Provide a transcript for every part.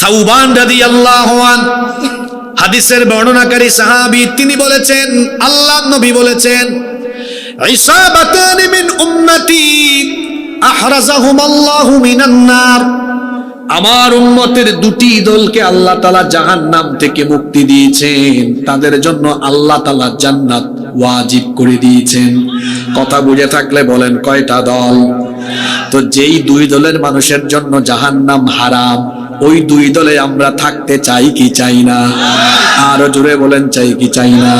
সাউবান রাদিয়াল্লাহু আনহু হাদিসের বর্ণনাকারী সাহাবী, তিনি বলেছেন, আল্লাহর নবী বলেছেন, ইসাবাতান মিন উম্মতি আহরাজাহুমাল্লাহু মিনান নার, আমার উম্মতের দুটি দলকে আল্লাহ তাআলা জাহান্নাম থেকে মুক্তি দিয়েছেন, তাদের জন্য আল্লাহ তাআলা জান্নাত ওয়াজিব করে দিয়েছেন। কথা বুঝে থাকলে বলেন কয়টা দল? তো যেই দুই দলের মানুষের জন্য জাহান্নাম হারাম, ওই দুই দলে আমরা থাকতে চাই কি চাই না? আরো জোরে বলেন, চাই কি চাই না?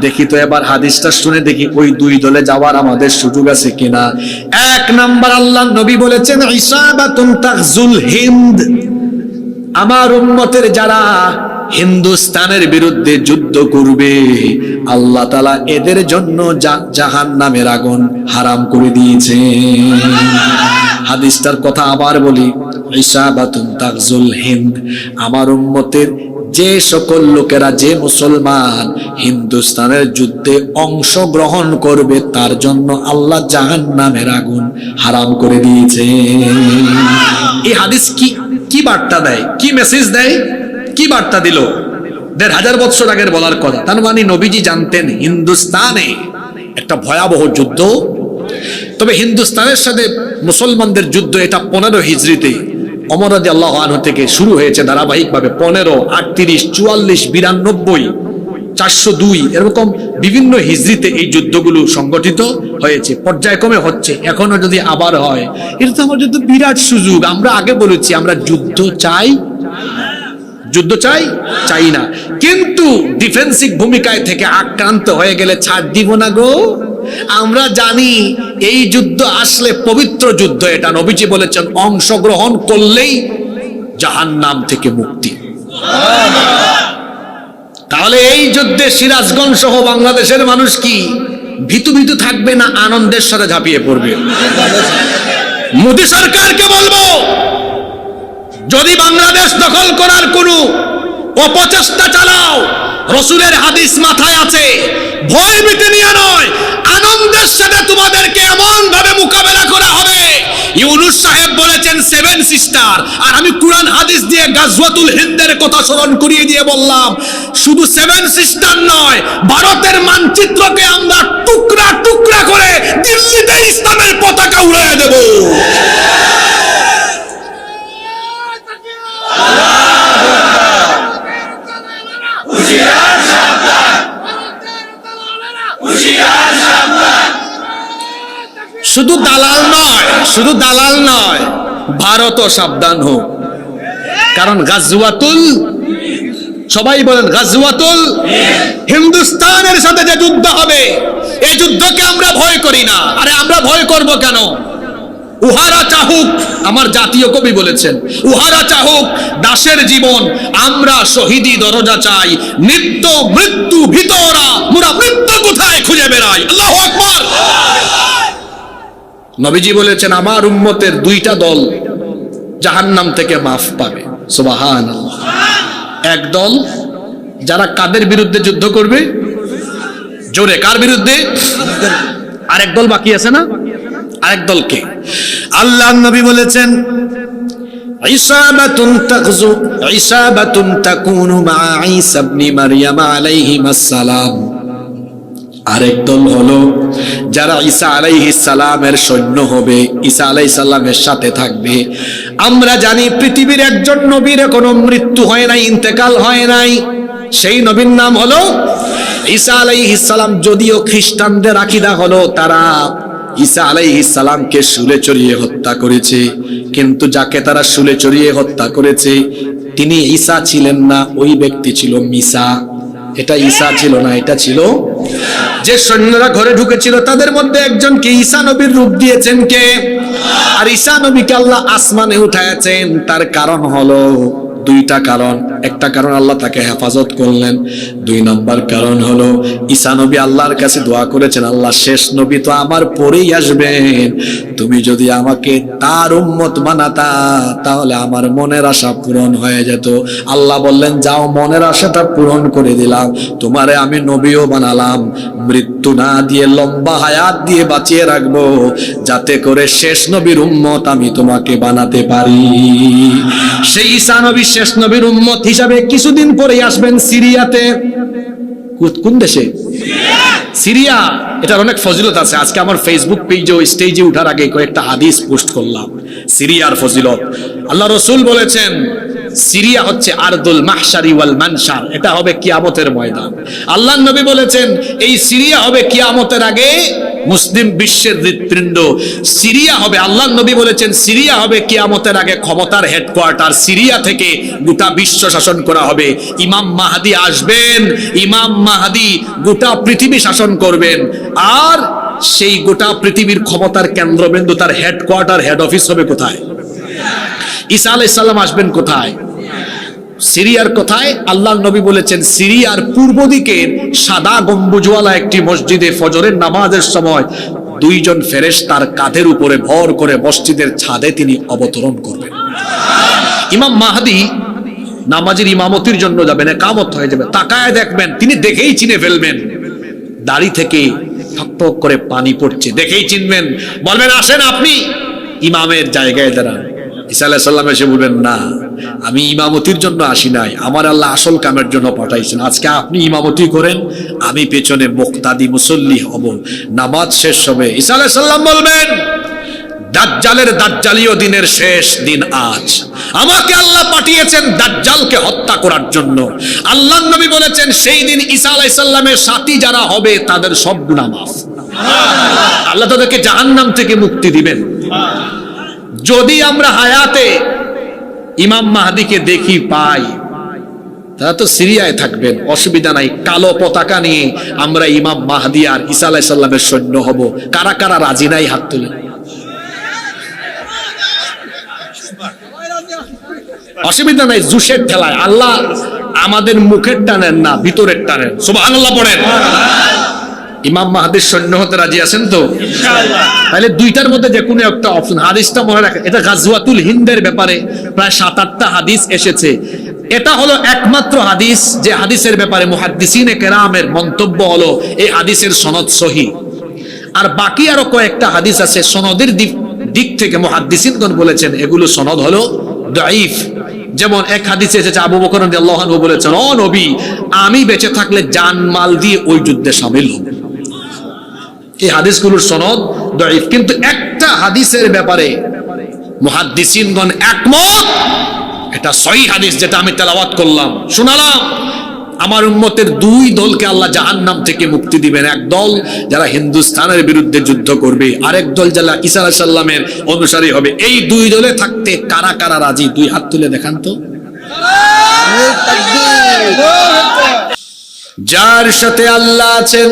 দেখি তো এবার হাদিসটা শুনে দেখি ওই দুই দলে যাওয়ার আমাদের সুযোগ আছে কিনা। এক নাম্বার, আল্লাহর নবী বলেছেন, ইসাবাতুন তাগজুল হিন্দ, আমার উম্মতের যারা হিন্দুস্তানের বিরুদ্ধে যুদ্ধ করবে, আল্লাহ তাআলা এদের জন্য জাহান্নামের আগুন হারাম করে দিয়েছে। হাদিসটার কথা আবার বলি, ইসাবাতুন তাগজুল হিন্দ, আমার উম্মতের যে সকল লোকেরা, যে মুসলমান হিন্দুস্তানের যুদ্ধে অংশগ্রহণ করবে, তার জন্য আল্লাহ জাহান্নামের আগুন হারাম করে দিয়েছে। এই হাদিস কি বার্তা দেয়, কি মেসেজ দেয়, কি বার্তা দিল? ১৫০০ বছর আগের বলার কথা। তার মানে নবীজি জানতেন হিন্দুস্তানে একটা ভয়াবহ যুদ্ধ। তবে হিন্দুস্তানের সাথে মুসলমানদের যুদ্ধ এটা ১৫ হিজরিতে ওমর রাদিয়াল্লাহু আনহু থেকে শুরু হয়েছে ধারাবাহিকভাবে। ১৫, ৩৮, ৪৪, ৯২, ৪০২ এরকম বিভিন্ন হিজরিতে এই যুদ্ধগুলো সংগঠিত হয়েছে, পর্যায়ক্রমে হচ্ছে। এখনো যদি আবার হয়, এটা তো আমার জন্য বিরাট সুযোগ। আমরা আগে বলেছি, আমরা যুদ্ধ চাই, যুদ্ধ চাই না, কিন্তু ডিফেন্সিভ ভূমিকায় থেকে আক্রান্ত হয়ে গেলে ছাড় দিব না গো। আমরা জানি এই যুদ্ধ আসলে পবিত্র যুদ্ধ, এটা নবীজি বলেছেন, অংশগ্রহণ করলেই জাহান্নাম থেকে মুক্তি। তাহলে এই যুদ্ধে সিরাজগঞ্জ সহ বাংলাদেশের মানুষ কি ভীতু থাকবে না আনন্দের সাথে ঝাঁপিয়ে পড়বে? মোদী সরকারকে বলবো, যদি বাংলাদেশ দখল করার কোনো অপচেষ্টা চালাও, রসুলের হাদিস মাথায় আছে, ভয় ভীতি নিয়ে নয়, আনন্দের সাথে তোমাদেরকে এমন ভাবে মোকাবেলা করা হবে। ইউনূস সাহেব বলেছেন 7 সিস্টার, আর আমি কুরআন হাদিস দিয়ে গাজওয়াতুল হিন্দের কথা স্মরণ করিয়ে দিয়ে বললাম, শুধু 7 সিস্টার নয়, ভারতের মানচিত্রকে আমরা টুকরা টুকরা করে দিল্লিতে ইসলামের পতাকা উড়িয়ে দেব। শুধু দালাল নয়, ভারতও সাবধান হোক। কারণ গাজওয়াতুল, সবাই বলেন গাজওয়াতুল হিন্দুস্তানের সাথে যে যুদ্ধ হবে, এই যুদ্ধকে আমরা ভয় করি না। আরে আমরা ভয় করব কেন? উহারা চাহুক, আমার জাতীয় কবি বলেছেন, উহারা চাহুক দাসের জীবন, আমরা শহীদি দরজা চাই, নিত্য মৃত্যু ভিতরা, মোরা মৃত্যু কোথায় খুঁজে বেড়াই। আল্লাহু আকবার। নবীজি বলেছেন, আমার উম্মতের দুইটা দল জাহান্নাম থেকে মাফ পাবে। সুবহানাল্লাহ। এক দল যারা কাদের বিরুদ্ধে যুদ্ধ করবে? জোরে, কার বিরুদ্ধে? আরেক দল বাকি আছে না? আরেক দলকে আল্লাহর নবী বলেছেন, ইসাবাতুন তাকুনু মা ঈসা ইবনে মারইয়াম আলাইহিস সালাম। আরেক দল হলো যারা ঈসা আলাইহিস সালামের সৈন্য হবে, ঈসা আলাইহিস সালামের সাথে থাকবে। আমরা জানি পৃথিবীর একজন নবীর এখনো মৃত্যু হয় নাই, ইন্তেকাল হয় নাই, সেই নবীর নাম হলো ঈসা আলাইহিস সালাম। যদিও খ্রিস্টানদের আকীদা হলো তারা ঈসা আলাইহিস সালামকে শুলে চড়িয়ে হত্যা করেছে, কিন্তু যাকে তারা শুলে চড়িয়ে হত্যা করেছে তিনি ঈসা ছিলেন না, ওই ব্যক্তি ছিল মিসা। এটা ঈসা ছিল না, এটা ছিল যে সৈন্যরা ঘরে ঢুকেছিল তাদের মধ্যে একজনকে ঈসা নবীর রূপ দিয়েছেন কে? আর ঈসা নবীকে আল্লাহ আসমানে উঠাইছেন। তার কারণ হলো দুইটা কারণ। একটা কারণ আল্লাহ তাকে হেফাজত করলেন, 2 নম্বর কারণ হলো ঈসা নবী আল্লাহর কাছে দোয়া করেছেন, আল্লাহ শেষ নবী তো আমার পরেই আসবেন, তুমি যদি আমাকে তার উম্মত বানাতা তাহলে আমার মনের আশা পূরণ হয়ে যেত। আল্লাহ বললেন, যাও, মনের আশাটা পূরণ করে দিলাম, তোমারে আমি নবীও বানালাম, মৃত্যু না দিয়ে লম্বা হায়াত দিয়ে বাঁচিয়ে রাখবো, যাতে করে শেষ নবীর উম্মত আমি তোমাকে বানাতে পারি। সেই ঈসা নবী শেষ নবীর উম্মত হিসাবে কিছুদিন পরেই আসবেন সিরিয়াতে। কোন দেশে? সিরিয়া। এটার অনেক ফজিলত আছে। আজকে আমার ফেসবুক পেজে ওই স্টেজে উঠার আগে কয়েকটা হাদিস পোস্ট করলাম সিরিয়ার ফজিলত। আল্লাহ রাসূল বলেছেন সিরিয়া হচ্ছে আরদুল মাহশারি ওয়াল মানশার, এটা হবে কিয়ামতের ময়দান। আল্লাহর নবী বলেছেন এই সিরিয়া হবে কিয়ামতের আগে মুসলিম বিশ্বের হৃৎপিণ্ড। সিরিয়া হবে, আল্লাহর নবী বলেছেন সিরিয়া হবে কিয়ামতের আগে ক্ষমতার হেডকোয়ার্টার। সিরিয়া থেকে গোটা বিশ্ব শাসন করা হবে। ইমাম মাহদি আসবেন, ইমাম মাহদি গোটা পৃথিবী শাসন করবেন। আর সেই গোটা পৃথিবীর ক্ষমতার কেন্দ্রবিন্দু, তার হেডকোয়ার্টার, হেড অফিস হবে কোথায়? ঈসা আলাইহিস সালাম আসবেন কোথায়? সিরিয়ার কোথায়? আল্লাহর নবী বলেছেন সিরিয়ার পূর্ব দিকের সাদা গম্বুজওয়ালা একটি মসজিদে ফজরের নামাজের সময় দুইজন ফেরেশতার কাঁধের উপরে ভর করে মসজিদের ছাদে তিনি অবতরণ করবেন। ইমাম মাহদি নামাজের ইমামতির জন্য যাবেন, ইকামত হয়ে যাবে, তাকায় দেখবেন, তিনি দেখেই চিনে ফেলবেন দাড়ি থেকে ঠক ঠক করে পানি পড়ছে, দেখেই চিনবেন, বলবেন আসেন আপনি ইমামের জায়গায় দাঁড়ান। ঈসা আলাইহিস সালাম এসে বলবেন না, আমি ইমামতির জন্য আসি নাই, আমার আল্লাহ আসল কামের জন্য পাঠাইছেন। আজকে আপনি ইমামতি করেন, আমি পেছনে মুক্তাদি মুসল্লি হব, নামাজ শেষ হবে। ঈসা আলাইহিস সালাম বলবেন দাজ্জালের দাজ্জালীয় দিনের শেষ দিন আজ। আমাকে আল্লাহ পাঠিয়েছেন দাজ্জালকে হত্যা করার জন্য। আল্লাহর নবী বলেছেন সেই দিন ঈসা আলাইহিস সালামের সাথী যারা হবে তাদের সব গুনাহ মাফ। আল্লাহ তাদেরকে জাহান্নাম থেকে মুক্তি দিবেন। যদি আমরা হায়াতে ইমাম মাহদিকে দেখি পাই, তারা তো সিরিয়ায় থাকবেন, অসুবিধা নাই। কালো পতাকা নিয়ে আমরা ইমাম মাহদি আর ঈসা আলাইহিস সালামের সৈন্য হব। কারা কারা রাজি নাই হাত তুলে? অসুবিধা নাই, জুসের ঠেলায়। আল্লাহ আমাদের মুখের টানেন না, ভিতরের টানেন। সুবহানাল্লাহ পড়েন। ইমাম মাহদির সৈন্য হতে রাজি আছেন তো? ইনশাআল্লাহ। তাহলে দুইটার মধ্যে যে কোনো একটা অপশন। হাদিসটা মনে রাখেন, এটা গাজওয়াতুল হিন্দের ব্যাপারে প্রায় 7-8টা হাদিস এসেছে। এটা হলো একমাত্র হাদিস যে হাদিসের ব্যাপারে মুহাদ্দিসিনে কেরামের মন্তব্য হলো এই হাদিসের সনদ সহিহ। আর বাকি আরো কয়েকটা হাদিস আছে সনদের দিক থেকে মুহাদ্দিসিনগণ বলেছেন এগুলো সনদ হলো দাঈফ। যেমন এক হাদিসে এসেছে আবু বকর রাদিয়াল্লাহু আনহু বলেছেন, ও নবী, আমি বেঁচে থাকলে জান মাল দিয়ে ওই যুদ্ধে শামিল হব। এই হাদিসগুলোর সনদ দাঈফ। কিন্তু একটা হাদিসের ব্যাপারে মুহাদ্দিসিনগণ একমত, এটা সহিহ হাদিস, যেটা আমি তেলাওয়াত করলাম, শোনালাম। আমার উম্মতের দুই দলকে আল্লাহ জাহান্নাম থেকে মুক্তি দিবেন। এক দল যারা হিন্দুস্তানের বিরুদ্ধে যুদ্ধ করবে, আরেক দল যারা ঈসা আলাইহিস সালামের অনুসারী হবে। এই দুই দলে থাকতে কারা কারা রাজি? দুই হাত তুলে দেখান তো। যার সাথে আল্লাহ আছেন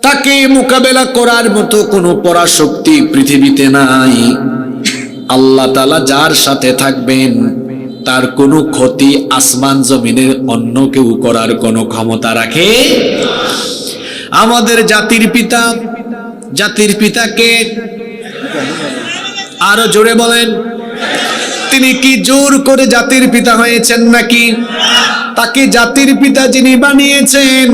তাকে মোকাবেলা করার মতো কোনো পরাশক্তি পৃথিবীতে নাই। আল্লাহ তাআলা যার সাথে থাকবেন তার কোনো ক্ষতি আসমান জমিনের অন্য কেউ করার কোনো ক্ষমতা রাখে। আমাদের জাতির পিতাকে আরো জোরে বলেন। তিনি কি জোর করে জাতির পিতা হয়েছেন নাকি? তাকে জাতির পিতা যিনি বানিয়েছেন,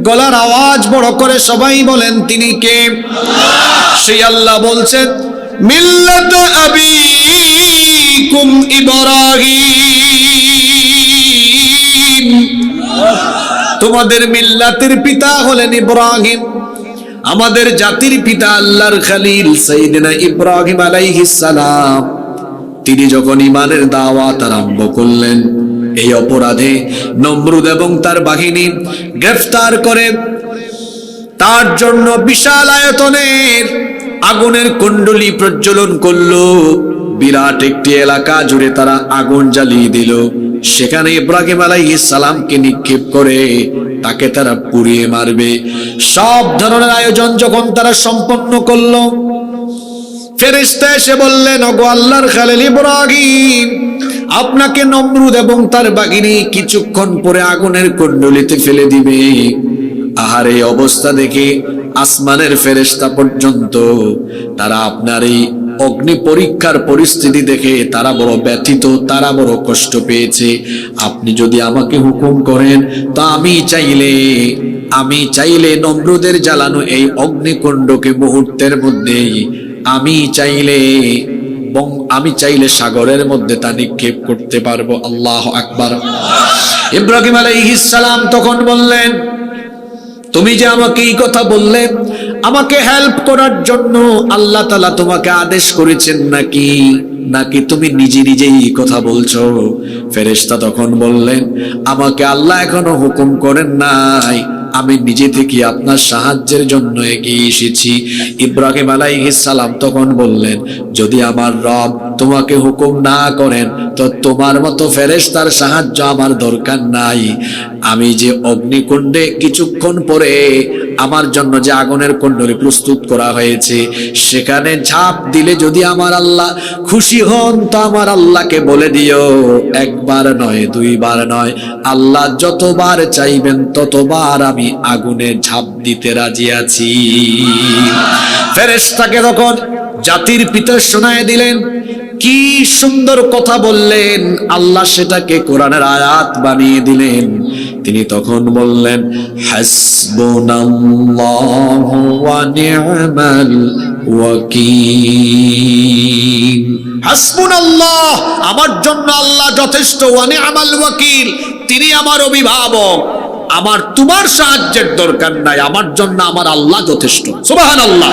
গলার আওয়াজ বড় করে সবাই বলেন তিনি কে? সেই আল্লাহ বলছেন মিল্লাত আবিকুম ইব্রাহিম, তোমাদের মিল্লাতের পিতা হলেন ইব্রাহিম। আমাদের জাতির পিতা আল্লাহর খলিল সাইয়েদনা ইব্রাহিম আলাইহিস সালাম, তিনি যখন ঈমানের দাওয়াত আরম্ভ করলেন, এই অপরাধে নমরুদ এবং তার বাহিনী গ্রেফতার করে তার জন্য বিশাল আয়তনের আগুনের কুণ্ডলী প্রজ্বলন করলো। বিরাট একটি এলাকা জুড়ে তারা আগুন জ্বালিয়ে দিল। সেখানে ইব্রাহিম আলাইহিস সালামকে নিক্ষেপ করে তাকে তারা পুড়িয়ে মারবে। সব ধরনের আয়োজন যখন তারা সম্পন্ন করলো, ফেরেশতা এসে বললেন, ওগো আল্লাহর খলিল ইব্রাহিম, আপনাকে নমরুদ এবং তার বাহিনী কিছুক্ষণ পরে আগুনের কুণ্ডলিতে ফেলে দিবে। আহার এই অবস্থা দেখে আসমানের ফেরেশতা পর্যন্ত তারা আপনার এই অগ্নি পরীক্ষার পরিস্থিতি দেখে তারা বড় ব্যথিত, তারা বড় কষ্ট পেয়েছে। আপনি যদি আমাকে হুকুম করেন তো আমি চাইলে নমরুদের জ্বালানো এই অগ্নিকুণ্ডকে মুহূর্তের মধ্যে আমি চাইলে এবং আমি চাইলে সাগরের মধ্যে তা নিক্ষেপ করতে পারবো। আল্লাহু আকবার। ইব্রাহিম আলাইহিস সালাম তখন বললেন, তুমি যে আমাকে এই কথা বললে, আমাকে হেল্প করার জন্য আল্লাহ তাআলা তোমাকে আদেশ করেছেন নাকি তুমি নিজে নিজেই এই কথা বলছো? ফেরেশতা তখন বললেন, আমাকে আল্লাহ এখনো হুকুম করেন নাই, আমি নিজে থেকে আপনার সাহায্যের জন্য এগিয়ে এসেছি। ইব্রাহিম আলাইহিস সালাম তখন বললেন, যদি আমার রব তোমাকে হুকুম না করেন তো তোমার মতো ফেরেশতার সাহায্য আমার দরকার নাই। আমি যে অগ্নিকুণ্ডে কিছুক্ষণ পরে আমার জন্য যে আগুনের কুণ্ডলী প্রস্তুত করা হয়েছে সেখানে ঝাঁপ দিলে যদি আমার আল্লাহ খুশি হন তো আমার আল্লাহকে বলে দিও, একবার নয় দুইবার নয়, আল্লাহ যতবার চাইবেন ততবার আমি আগুনে ঝাঁপ দিতে রাজি আছি। ফেরেশতাকে তখন জাতির পিতা শোনায় দিলেন, কি সুন্দর কথা বললেন, আল্লাহ সেটাকে কোরআনের আয়াত বানিয়ে দিলেন। তিনি তখন বললেন, হাসবুনাল্লাহু ওয়া নি'মাল ওয়াকিল। হাসবুনাল্লাহ, আমার জন্য আল্লাহ যথেষ্ট, ওয়া নি'মাল ওয়াকিল, তিনি আমার অভিভাবক, আমার তোমার সাহায্যের দরকার নাই, আমার জন্য আমার আল্লাহ যথেষ্ট। সুবহানাল্লাহ।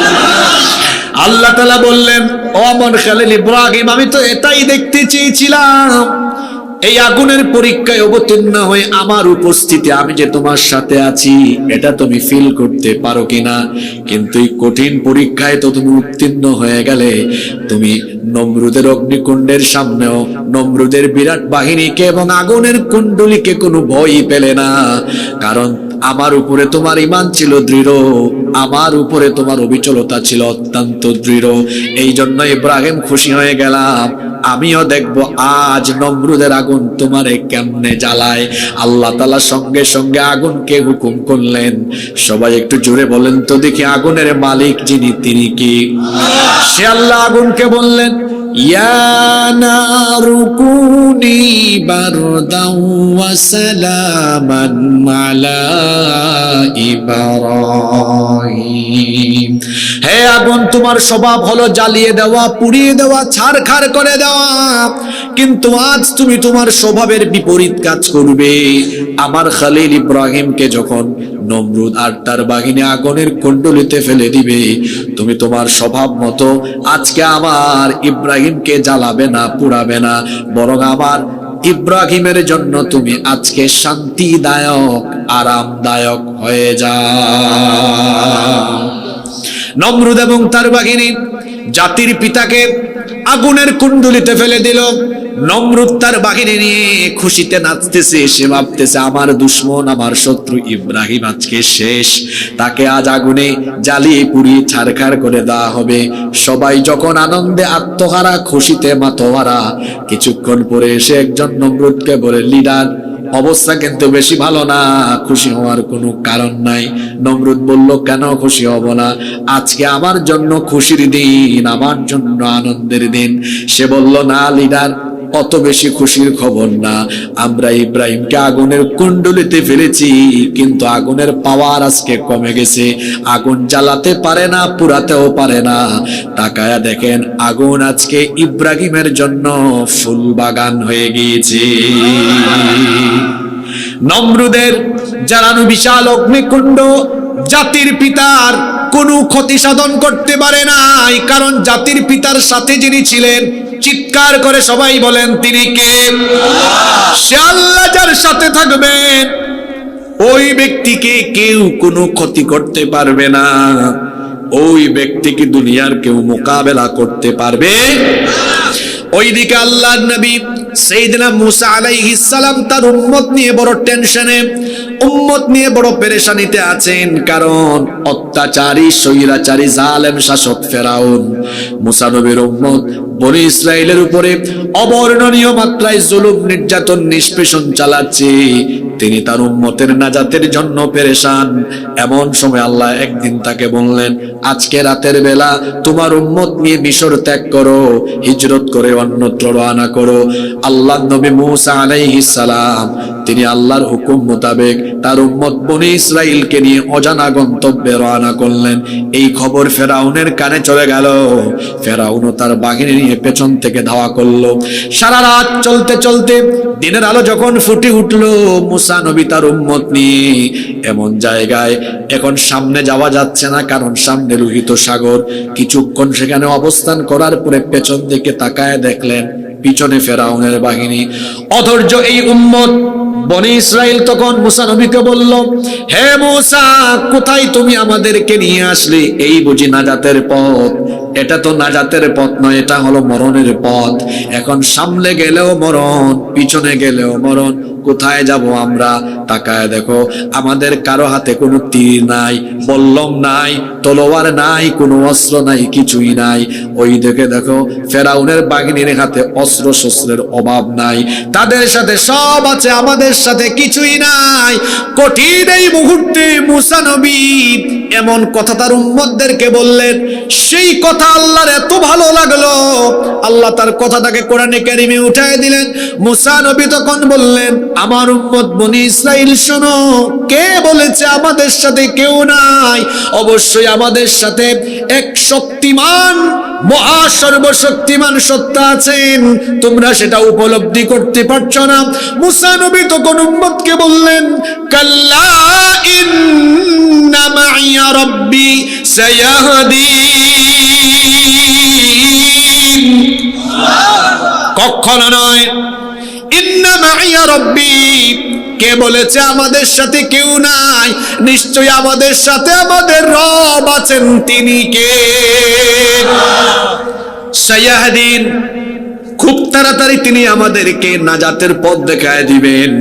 আল্লাহ তাআলা বললেন, ও আমার খালিল ইব্রাহিম, আমি তো এটাই দেখতে চেয়েছিলাম, এই আগুনের পরীক্ষায় অবতীর্ণ হয়ে আমার উপস্থিতি, আমি যে তোমার সাথে আছি এটা তুমি ফিল করতে পারো কিনা। কিন্তু এই কঠিন পরীক্ষায় তো তুমি উত্তীর্ণ হয়ে গেলে। তুমি নমরুদের অগ্নিকুণ্ডের সামনেও নমরুদের বিরাট বাহিনীকে এবং আগুনের কুণ্ডলীকে কোনো ভয়ই পেলে না, কারণ আমার উপরে তোমার ঈমান ছিল দৃঢ়, আমার উপরে তোমার অবিচলতা ছিল অত্যন্ত দৃঢ়। এই জন্য ইব্রাহিম খুশি হয়ে গেলাম, আমিও দেখব আজ নমরুদের আগুন তোমারে কেমনে জ্বালায়। আল্লাহ তাআলা সঙ্গে সঙ্গে আগুনকে হুকুম করলেন। সবাই একটু জোরে বলেন তো দেখি, আগুনের মালিক যিনি তিনি কি? সে আল্লাহ আগুনকে বললেন, ইয়া নারু কুনি বারদাও ওয়া সালামান আলা ইব্রাহিম। হে আগুন, তোমার স্বভাব হলো জ্বালিয়ে দেওয়া, পুড়িয়ে দেওয়া, ছারখার করে দেওয়া, কিন্তু আজ তুমি তোমার স্বভাবের বিপরীত কাজ করবে। আমার খলিল ইব্রাহিমকে যখন নমরুদ আর তার বাহিনী আগুনের কুণ্ডলীতে ফেলে দিবে, তুমি তোমার স্বভাব মতো আজকে আমার ইব্রাহিমকে জ্বালাবে না, পুড়াবে না, বরং আমার ইব্রাহিমের জন্য তুমি আজকে শান্তিদায়ক, আরামদায়ক হয়ে যাও। নমরুদ এবং তার বাহিনী জাতির পিতাকে আগুনের কুণ্ডলীতে ফেলে দিল। নমরুদ তার বাহিনী নিয়ে খুশিতে নাচতেছে, সে ভাবতেছে আমার দুশমন, আমার শত্রু ইব্রাহিম আজকে শেষ, তাকে আজ আগুনে জ্বালিয়ে পুড়িয়ে ছারখার করে দেওয়া হবে। সবাই যখন আনন্দে আত্মহারা, খুশিতে মাতোহারা, কিছুক্ষণ পরে এসে একজন নমরুদকে বলে, লিডার, অবস্থা কিন্তু বেশি ভালো না, খুশি হওয়ার কোনো কারণ নাই। নমরুদ বলল, কেন খুশি হব না? আজকে আমার জন্য খুশির দিন, আমার জন্য আনন্দের দিন। সে বলল, না লিডার, অত বেশি খুশির খবর না, আমরা ইব্রাহিমকে আগুনের কুণ্ডলীতে ফেলেছি, কিন্তু আগুনের পাওয়ার আজকে কমে গেছে, আগুন জ্বালাতে পারে না, পুরাতেও পারে না। তাকায়া দেখেন, আগুন আজকে ইব্রাহিমের জন্য ফুল বাগান হয়ে গিয়েছে। নমরুদের জ্বালানো বিশাল অগ্নিকুণ্ড জাতির পিতার কোনো ক্ষতি সাধন করতে পারে নাই, কারণ জাতির পিতার সাথে যিনি ছিলেন, চিৎকার করে সবাই বলেন, তিনি কে? সে আল্লাহ যার সাথে থাকবেন ওই ব্যক্তিকে কেউ কোনো ক্ষতি করতে পারবে না, ওই ব্যক্তিকে দুনিয়ার কেউ মোকাবেলা করতে পারবে। ওইদিকে আল্লাহর নবী সাইয়েদনা মুসা আলাইহিস সালাম তার উম্মত নিয়ে বড় টেনশনে, উম্মত নিয়ে বড় পেরেশানিতে আছেন, কারণ অত্যাচারী, স্বৈরাচারী, জালেম শাসক ফেরাউন মুসা নবীর উম্মত বনি ইসরাইলের উপরে অবর্ণনীয় মাত্রায় জুলুম, নির্যাতন, নিষ্পেষণ চালাচ্ছে। তিনি তার উম্মতের নাজাতের জন্য পেরেশান। এমন সময় আল্লাহ একদিন তাকে বললেন, আজকে রাতের বেলা তোমার উম্মত নিয়ে মিশর ত্যাগ করো, হিজরত করে অন্যত্র রওনা করো। আল্লাহ নবী মুসা আলাইহিস সালাম তিনি আল্লাহর হুকুম মোতাবেক তার উম্মত বনি ইসরাইলকে নিয়ে অজানা গন্তব্যে রওনা করলেন। এই খবর ফেরাউনের কানে চলে গেল। ফেরাউনও তার বাহিনী নিয়ে পেছন থেকে ধাওয়া করলো। সারা রাত চলতে চলতে দিনের আলো যখন ফুটে উঠলো, মুসা নবী তার উম্মত নিয়ে এমন জায়গায় এখন সামনে যাওয়া যাচ্ছে না, কারণ সামনে লোহিত সাগর। কিছুক্ষণ সেখানে অবস্থান করার পরে পেছন দিকে তাকায় দেখলেন পিছনে ফেরাউনের বাহিনী। অধৈর্য এই উম্মত বনি ইসরাইল তখন মুসা নবীকে বলল, হে মুসা, কোথায় তুমি আমাদেরকে নিয়ে আসলে? এই বুঝি নাজাতের পথ? এটা তো নাজাতের পথ নয়, এটা হলো মরণের পথ। এখন সামনে গেলেও মরণ, পিছনে গেলেও মরণ, কোথায় যাব আমরা? তাকায় দেখো, আমাদের কারো হাতে কোনো তীর নাই, বল্লম নাই, তলোয়ার নাই, কোনো অস্ত্র নাই, কিছুই নাই। ওই দিকে দেখো ফেরাউনের বাহিনীর হাতে অস্ত্র শস্ত্রের অভাব নাই, তাদের সাথে সব আছে, আমাদের সাথে কিছুই নাই। কঠিন এই মুহূর্তে মুসা নবী এমন কথা তার উম্মতদেরকে বললেন, সেই কথা আল্লাহর এত ভালো লাগলো, আল্লাহ তার কথাটাকে কোরআনে কারিমে উঠায় দিলেন। মুসা নবী তখন বললেন, আমার উম্মত বনি ইসরাইল শোনো, কে বলেছে আমাদের সাথে কেউ নাই? অবশ্যই আমাদের সাথে এক শক্তিমান, মহা সর্বশক্তিমান সত্তা আছেন, তোমরা সেটা উপলব্ধি করতে পারছো না। মুসা নবী তখন উম্মতকে বললেন, কাল্লা ইন্না মাইয়া রাব্বি সায়াহদিন। কখনো নয়। ইন্না মাইয়া রাব্বি, কে বলেছে আমাদের সাথে কেউ নাই? নিশ্চয়ই আমাদের সাথে আমাদের রব আছেন, তিনি কে? সায়াহদিন, খুব তাড়াতাড়ি তিনি আমাদেরকে নাজাতের পথ দেখায় দিবেন।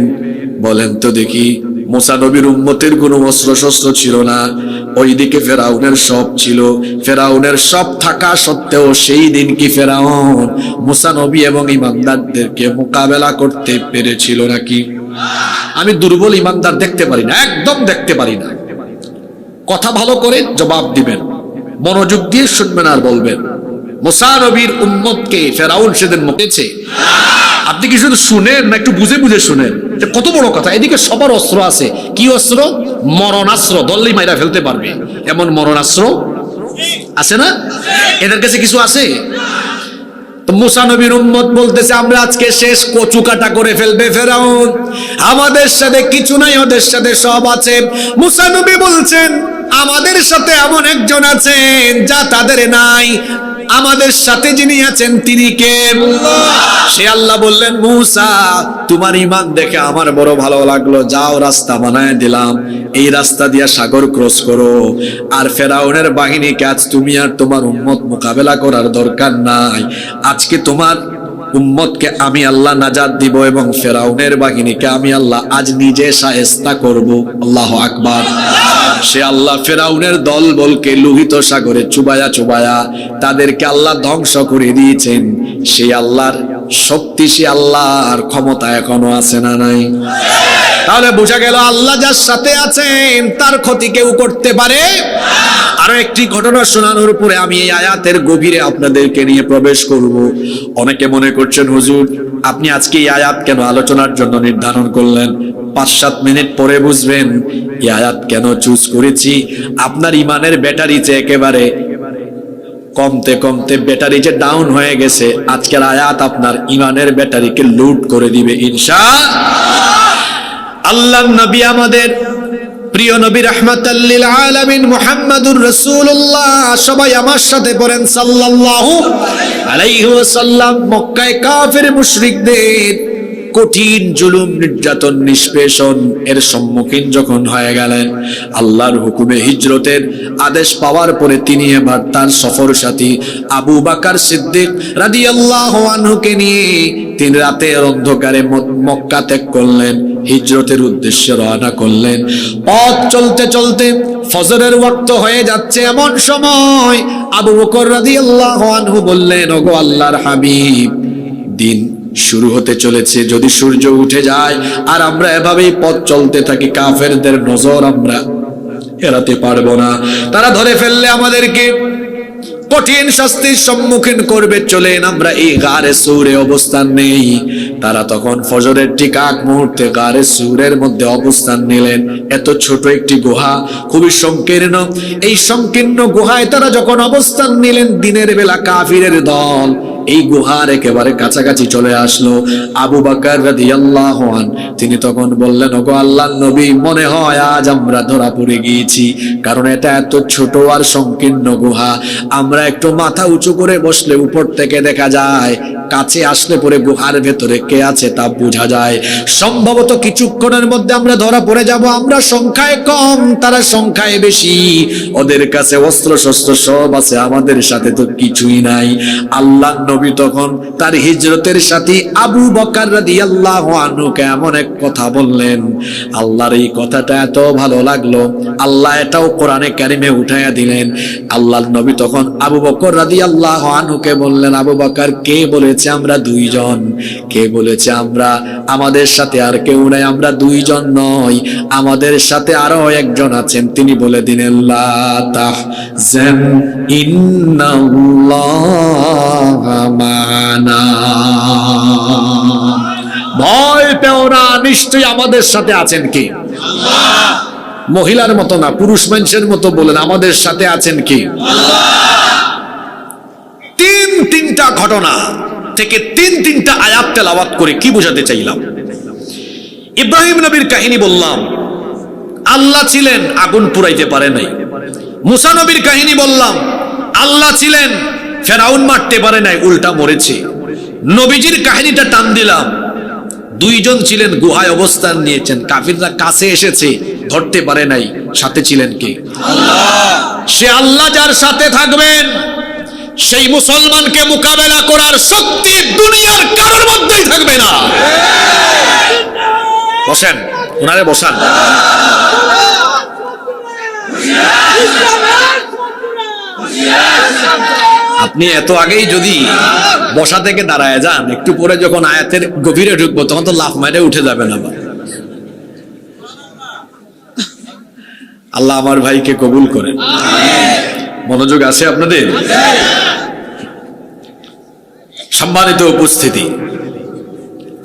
বলেন তো দেখি, মুসা নবীর উম্মতের কোনো অস্ত্র শস্ত্র ছিল না, ওইদিকে ফেরাউনের সব ছিল। ফেরাউনের সব থাকা সত্ত্বেও সেই দিন কি ফেরাউন মুসা নবী এবং ইমানদারদেরকে মোকাবেলা করতে পেরেছিল নাকি? আমি দুর্বল ইমানদার দেখতে পারি না, একদম দেখতে পারি না। কথা ভালো করে জবাব দিবেন, মনোযোগ দিয়ে শুনবেন আর বলবেন, মুসা নবীর উম্মতকে ফেরাউন সেদিন মেরেছে? আপনি কি শুধু শুনেন না, একটু বুঝে বুঝে শুনেন যে কত বড় কথা। এদিকে সবার অস্ত্র আছে, কি অস্ত্র? মরণাস্ত্র, ধরলেই মাইরা ফেলতে পারবে এমন মরণাস্ত্র আছে না? এদের কাছে কিছু আছে? তো মুসা নবীর উম্মত বলতেছে, আমরা আজকে শেষ, কচু কাটা করে ফেলবে ফেরাউন, আমাদের সাথে কিছু নাই, ওদের সাথে সব আছে। মুসা নবী বলছেন, আমাদের সাথে এমন একজন আছেন যা তাদের নাই, আমাদের সাথে যিনি আছেন তিনি কে? সে আল্লাহ বললেন, মুসা, তোমার ঈমান দেখে আমার বড় ভালো লাগলো, যাও রাস্তা বানায় দিলাম, এই রাস্তা দিয়া সাগর ক্রস করো। আর ফেরাউনের বাহিনীকে আজ তুমি আর তোমার উম্মত মোকাবেলা করার দরকার নাই, আজকে তোমার উম্মতকে আমি আল্লাহ নাজাত দিব এবং ফেরাউনের বাহিনীকে আমি আল্লাহ আজ নিজে শায়েস্তা করব। আল্লাহু আকবার। সে আল্লাহ ফেরাউনের দল বলকে লোহিত সাগরে চুবায়া চুবায়া তাদেরকে আল্লাহ ধ্বংস করে দিয়েছেন। সেই আল্লাহর শক্তি, সে আল্লাহর ক্ষমতা এখনো আছে না নাই? তাহলে বোঝা গেল আল্লাহ যার সাথে আছেন তার ক্ষতি কেউ করতে পারে। আরো একটি ঘটনা শোনানোর পরে আমি এই আয়াতের গভীরে আপনাদেরকে নিয়ে প্রবেশ করব। অনেকে মনে করছেন, হুজুর আপনি আজকে এই আয়াত কেন আলোচনার জন্য নির্ধারণ করলেন? 5-7 মিনিট পরে বুঝবেন এই আয়াত কেন চুজ করেছি। আপনার ইমানের ব্যাটারি যে একেবারে কমতে কমতে ব্যাটারি যে ডাউন হয়ে গেছে, আজকের আয়াত আপনার ইমানের ব্যাটারিকে লুট করে দিবে ইনশাআল্লাহ। আল্লাহর নবী, আমাদের প্রিয় নবী রাহমাতাল লিল আলামিন মুহাম্মাদুর রাসূলুল্লাহ, সবাই আমার সাথে পড়েন সাল্লাল্লাহু আলাইহি ওয়াসাল্লাম। মক্কায় কাফের মুশরিকদের কঠিন জুলুম, নির্যাতন, নিষ্পেষণ এর সম্মুখীন যখন হয়ে গেলেন, আল্লাহর হুকুমে হিজরতের আদেশ পাওয়ার পরে তিনি এবার তার সফর সাথী আবু বকর সিদ্দিক রাদিয়াল্লাহু আনহুকে নিয়ে তিনি রাতের অন্ধকারে মক্কা ত্যাগ করলেন, হিজরতের উদ্দেশ্যে রওনা করলেন। পথ চলতে চলতে ফজরের ওয়াক্ত হয়ে যাচ্ছে, এমন সময় আবু বকর রাদিয়াল্লাহু আনহু বললেন, ওগো আল্লাহর হাবিব, দিন শুরু হতে চলেছে, যদি সূর্য উঠে যায় আর আমরা এভাবেই পথ চলতে থাকি, কাফেরদের নজর আমরা এড়াতে পারবো না, তারা ধরে ফেললে আমাদেরকে কঠিন শাস্তির সম্মুখীন করবে, চলেন আমরা এই গারে সূরে অবস্থান নেই। তারা তখন ফজরের ঠিক আগ মুহূর্তে গারে সূরের মধ্যে অবস্থান নিলেন। এত ছোট একটি গুহা, খুবই সংকীর্ণ। এই সংকীর্ণ গুহায় তারা যখন অবস্থান নিলেন, দিনের বেলা কাফিরের দল এই গুহার একেবারে কাছাকাছি চলে আসলো। আবু বকর রাদিয়াল্লাহু আনহু তিনি তখন বললেন, ওগো আল্লাহর নবী, মনে হয় আজ আমরা ধরা পড়ে গিয়েছি, কারণ এটা এত ছোট আর সংকীর্ণ গুহা। আমরা একটু মাথা উঁচু করে বসলে উপর থেকে দেখা যায়, কাছে আসলে পরে গুহার ভেতরে কে আছে তা বোঝা যায়। সম্ভবত কিছুক্ষণের মধ্যে আমরা ধরা পড়ে যাব। আমরা সংখ্যায় কম, তারা সংখ্যায় বেশি। ওদের কাছে অস্ত্র শস্ত্র সব আছে, আমাদের সাথে তো কিছুই নাই। আল্লাহ নবী তখন তার হিজরতের সাথী আবু বকর রাদিয়াল্লাহু আনহুকে এমন এক কথা বললেন, আল্লাহর এই কথাটা এত ভালো লাগলো, আল্লাহ এটাও কোরআনে কারিমে উঠাইয়া দিলেন। আল্লাহর নবী তখন আবু বকর রাদিয়াল্লাহু আনহুকে বললেন, আবু বকর, কে বলেছে আমরা দুইজন? কে বলেছে আমরা, আমাদের সাথে আর কেউ নাই, আমরা দুইজন নই, আমাদের সাথে আরো একজন আছেন। তিনি বলে দিলেন, লা তাহজান ইন্নাল্লাহা মা'ানা, ভয় পেও না, নিশ্চয়ই আমাদের সাথে আছেন কে? আল্লাহ। মহিলার মতো না, পুরুষ মানুষের মতো বলেন, আমাদের সাথে আছেন কে? আল্লাহ। তিনটা ঘটনা থেকে তিনটা আয়াত তেলাওয়াত করে কি বোঝাতে চাইলাম? ইব্রাহিম নবীর কাহিনী বললাম, আল্লাহ ছিলেন, আগুন পুরাইতে পারে নাই। মুসা নবীর কাহিনী বললাম, আল্লাহ ছিলেন, ফেরাউন মারতে পারে নাই, উল্টা মরেছে। নবীজির কাহিনীটা টান দিলাম, দুইজন ছিলেন, গুহায় অবস্থান নিয়েছেন, কাফিররা কাছে এসেছে, ধরতে পারে নাই, সাথে ছিলেন কে? আল্লাহ। সে আল্লাহ যার সাথে থাকবেন, সেই মুসলমানকে মোকাবেলা করার শক্তি দুনিয়ার কারোর মধ্যেই থাকবে না। বসেন, ওনারে বসান। আপনি এত আগেই যদি বসা থেকে দাঁড়ায় যান, একটু পরে যখন আয়াতের গভীরে ঢুকবো তখন তো লাফ মারে উঠে যাবেন আবার। আল্লাহ আমার ভাইকে কবুল করেন। মনোযোগ আছে আপনাদের? সম্মানিত উপস্থিতি,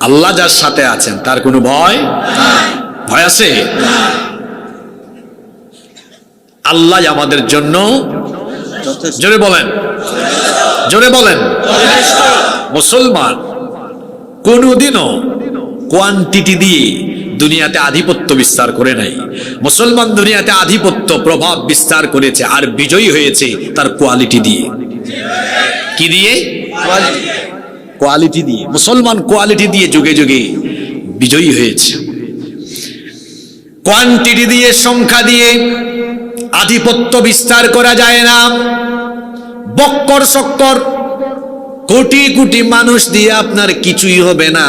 আল্লাহ যার সাথে আছেন তার কোনো ভয় ভয় আছে? আল্লাহ আমাদের জন্য, জোরে বলেন, জোরে বলেন, মুসলমান কোনদিনও কোয়ান্টিটি দিয়ে দুনিয়াতে আধিপত্য বিস্তার করে নাই। মুসলমান দুনিয়াতে আধিপত্য প্রভাব বিস্তার করেছে আর বিজয়ী হয়েছে তার কোয়ালিটি দিয়ে। কি দিয়ে? কোয়ালিটি দিয়ে। মুসলমান কোয়ালিটি দিয়ে যুগে যুগে বিজয়ী হয়েছে। কোয়ান্টিটি দিয়ে, সংখ্যা দিয়ে আধিপত্য বিস্তার করা যায় না। বক্কর সক্কর কোটি কোটি মানুষ দিয়ে আপনার কিছুই হবে না।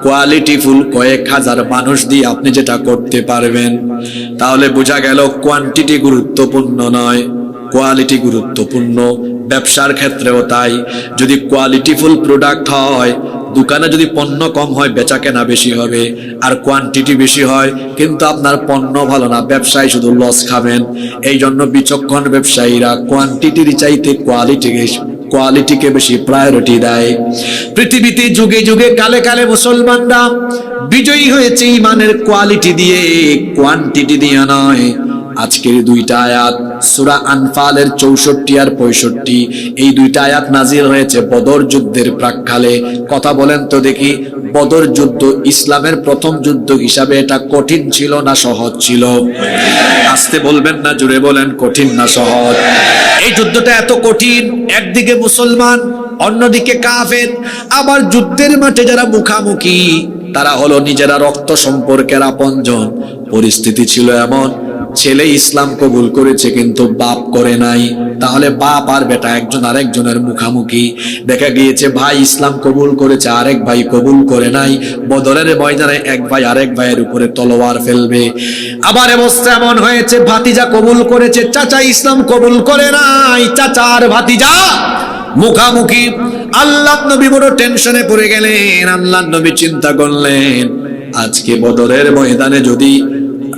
কোয়ালিটিফুল কয়েক হাজার মানুষ দিয়ে আপনি যেটা করতে পারবেন। তাহলে বোঝা গেল কোয়ান্টিটি গুরুত্বপূর্ণ নয়, কোয়ালিটি গুরুত্বপূর্ণ। ব্যবসার ক্ষেত্রেও তাই। যদি কোয়ালিটিফুল প্রোডাক্ট হয়, দোকানে যদি পণ্য কম হয় বেচা কেনা বেশি হবে, আর কোয়ান্টিটি বেশি হয় কিন্তু আপনার পণ্য ভালো না, ব্যবসায় শুধু লস খাবেন। এই জন্য বিচক্ষণ ব্যবসায়ীরা কোয়ান্টিটির চাইতে কোয়ালিটিকে বেশি প্রায়োরিটি দেয়। পৃথিবীতে যুগে যুগে কালে কালে মুসলমানরা বিজয়ী হয়েছে ইমানের কোয়ালিটি দিয়ে, কোয়ান্টিটি দিয়ে নয়। আজকের দুইটা আয়াত সূরা আনফালের 64 আর 65, এই দুইটা আয়াত নাজিল হয়েছে বদর যুদ্ধের প্রাক্কালে। কথা বলেন তো দেখি, বদর যুদ্ধ ইসলামের প্রথম যুদ্ধ হিসাবে এটা কঠিন ছিল না সহজ ছিল? আস্তে বলবেন না, জোরে বলেন, কঠিন না সহজ? এই যুদ্ধটা এত কঠিন, একদিকে মুসলমান অন্যদিকে কাফের। আবার যুদ্ধের মাঠে যারা মুখামুখি তারা হলো নিজেরা রক্ত সম্পর্কের আপনজন। পরিস্থিতি ছিল এমন, ছেলে ইসলাম কবুল করেছে কিন্তু বাপ করে নাই। তাহলে বাপ আর বেটা একজন আরেকজনের মুখামুখি। দেখা গিয়েছে ভাই ইসলাম কবুল করেছে, আরেক ভাই কবুল করে নাই। বদরের ময়দানে এক ভাই আরেক ভাইয়ের উপরে তলোয়ার ফেলবে। আবার অবস্থা এমন হয়েছে, ভাতিজা কবুল করেছে, চাচা ইসলাম কবুল করে নাই। চাচা আর ভাতিজা মুখামুখি। আল্লাহ নবী বড় টেনশনে পড়ে গেলেন। আল্লাহ নবী চিন্তা করলেন, আজকে বদরের ময়দানে যদি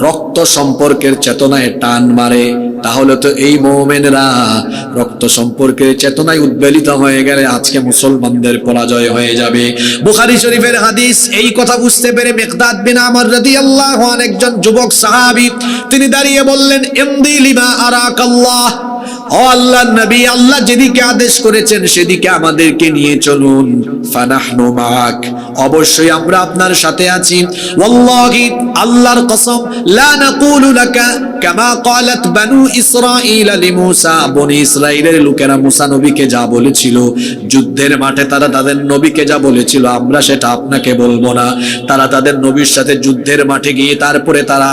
রক্ত সম্পর্কের চেতনায় টান মারে তাহলে তো এই মুমিনরা রক্ত আত্মসম্পর্কের চেতনায় উদ্বেলিত হয়ে গেলে আজকে মুসলমানদের পরাজয় হয়ে যাবে। বুখারী শরীফের হাদিস। এই কথা বুঝতে পেরে মিকদাদ বিন আমর রাদিয়াল্লাহু আনহু একজন যুবক সাহাবী, তিনি দাঁড়িয়ে বললেন, ইমদি লিমা আরাকাল্লাহ, ও আল্লাহর নবী, আল্লাহ যেদিকে আদেশ করেছেন সেদিকে আমাদেরকে নিয়ে চলুন। ফানাহনু মাআক, অবশ্যই আমরা আপনার সাথে আছি। ওয়াল্লাহি, আল্লাহর কসম, লা নাকুলু লাকা কামা ক্বালাত বানু ইসরাঈল লিমূসা, বনি ইসরাঈলের লোকেরা মুসা নবীকে যা বলেছিল যুদ্ধের মাঠে, তারা তাদের নবীকে যা বলেছিল আমরা সেটা আপনাকে বলবো না। তারা তাদের নবীর সাথে যুদ্ধের মাঠে গিয়ে তারপরে তারা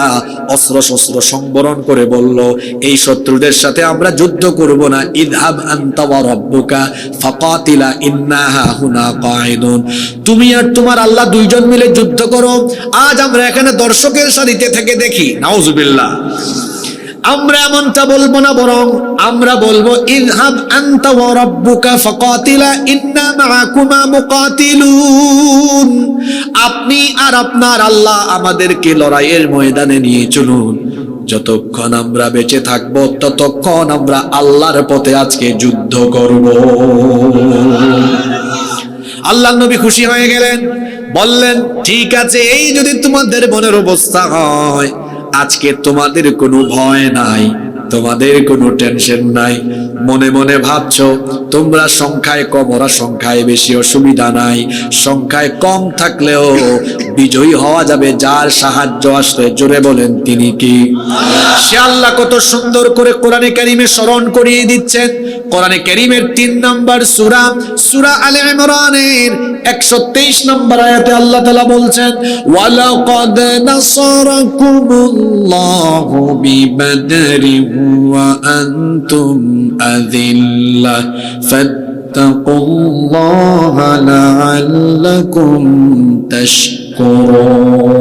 অস্ত্র শস্ত্র সংবরণ করে বলল, এই শত্রুদের সাথে আমরা যুদ্ধ করব না। ইযহাব আনতা ওয়া রাব্বুকা ফাকাতিলা ইন্না হাহুনা কাঈদুন, তুমি আর তোমার আল্লাহ দুইজন মিলে যুদ্ধ করো, আজ আমরা এখানে দর্শকের সারিতে থেকে দেখি। নাউজুবিল্লাহ। আমরা এমনটা বলবো না, বরং আমরা বলবো ইযহাব আনতা ওয়া রাব্বুকা ফাকাতিলা ইন্না মাআকুমা মুকাতিলুন, আপনি আর আপনার আল্লাহ আমাদেরকে লড়াইয়ের ময়দানে নিয়ে চলুন। যতক্ষণ আমরা বেঁচে থাকবো ততক্ষণ আমরা আল্লাহর পথে আজকে যুদ্ধ করব। আল্লাহর নবী খুশি হয়ে গেলেন, বললেন, ঠিক আছে, এই যদি তোমাদের মনের অবস্থা হয়, আজকে তোমাদের কোনো ভয় নাই, তোমাদের কোনো টেনশন নাই। মনে মনে ভাবছো তোমরা সংখ্যায় কম, ওরা সংখ্যায় বেশি, অসুবিধা নাই। সংখ্যায় কম থাকলেও বিজয়ী হওয়া যাবে যার সাহায্য আসলে। জোরে বলেন তিনি কি? সে আল্লাহ কত সুন্দর করে কোরআনে কারিমে স্মরণ করিয়ে দিচ্ছেন। কোরআনে কারিমের 3 নম্বর সূরা, সূরা আলে ইমরানের 123 নম্বর আয়াতে আল্লাহ তাআলা বলছেন, ওয়ালাকাদ নাসারাকুমুল্লাহু বিবাদরিন ওয়া আনতুম আযিল্লাহ ফাত্তাকুল্লাহা লাআল্লাকুম তাশকুরুন।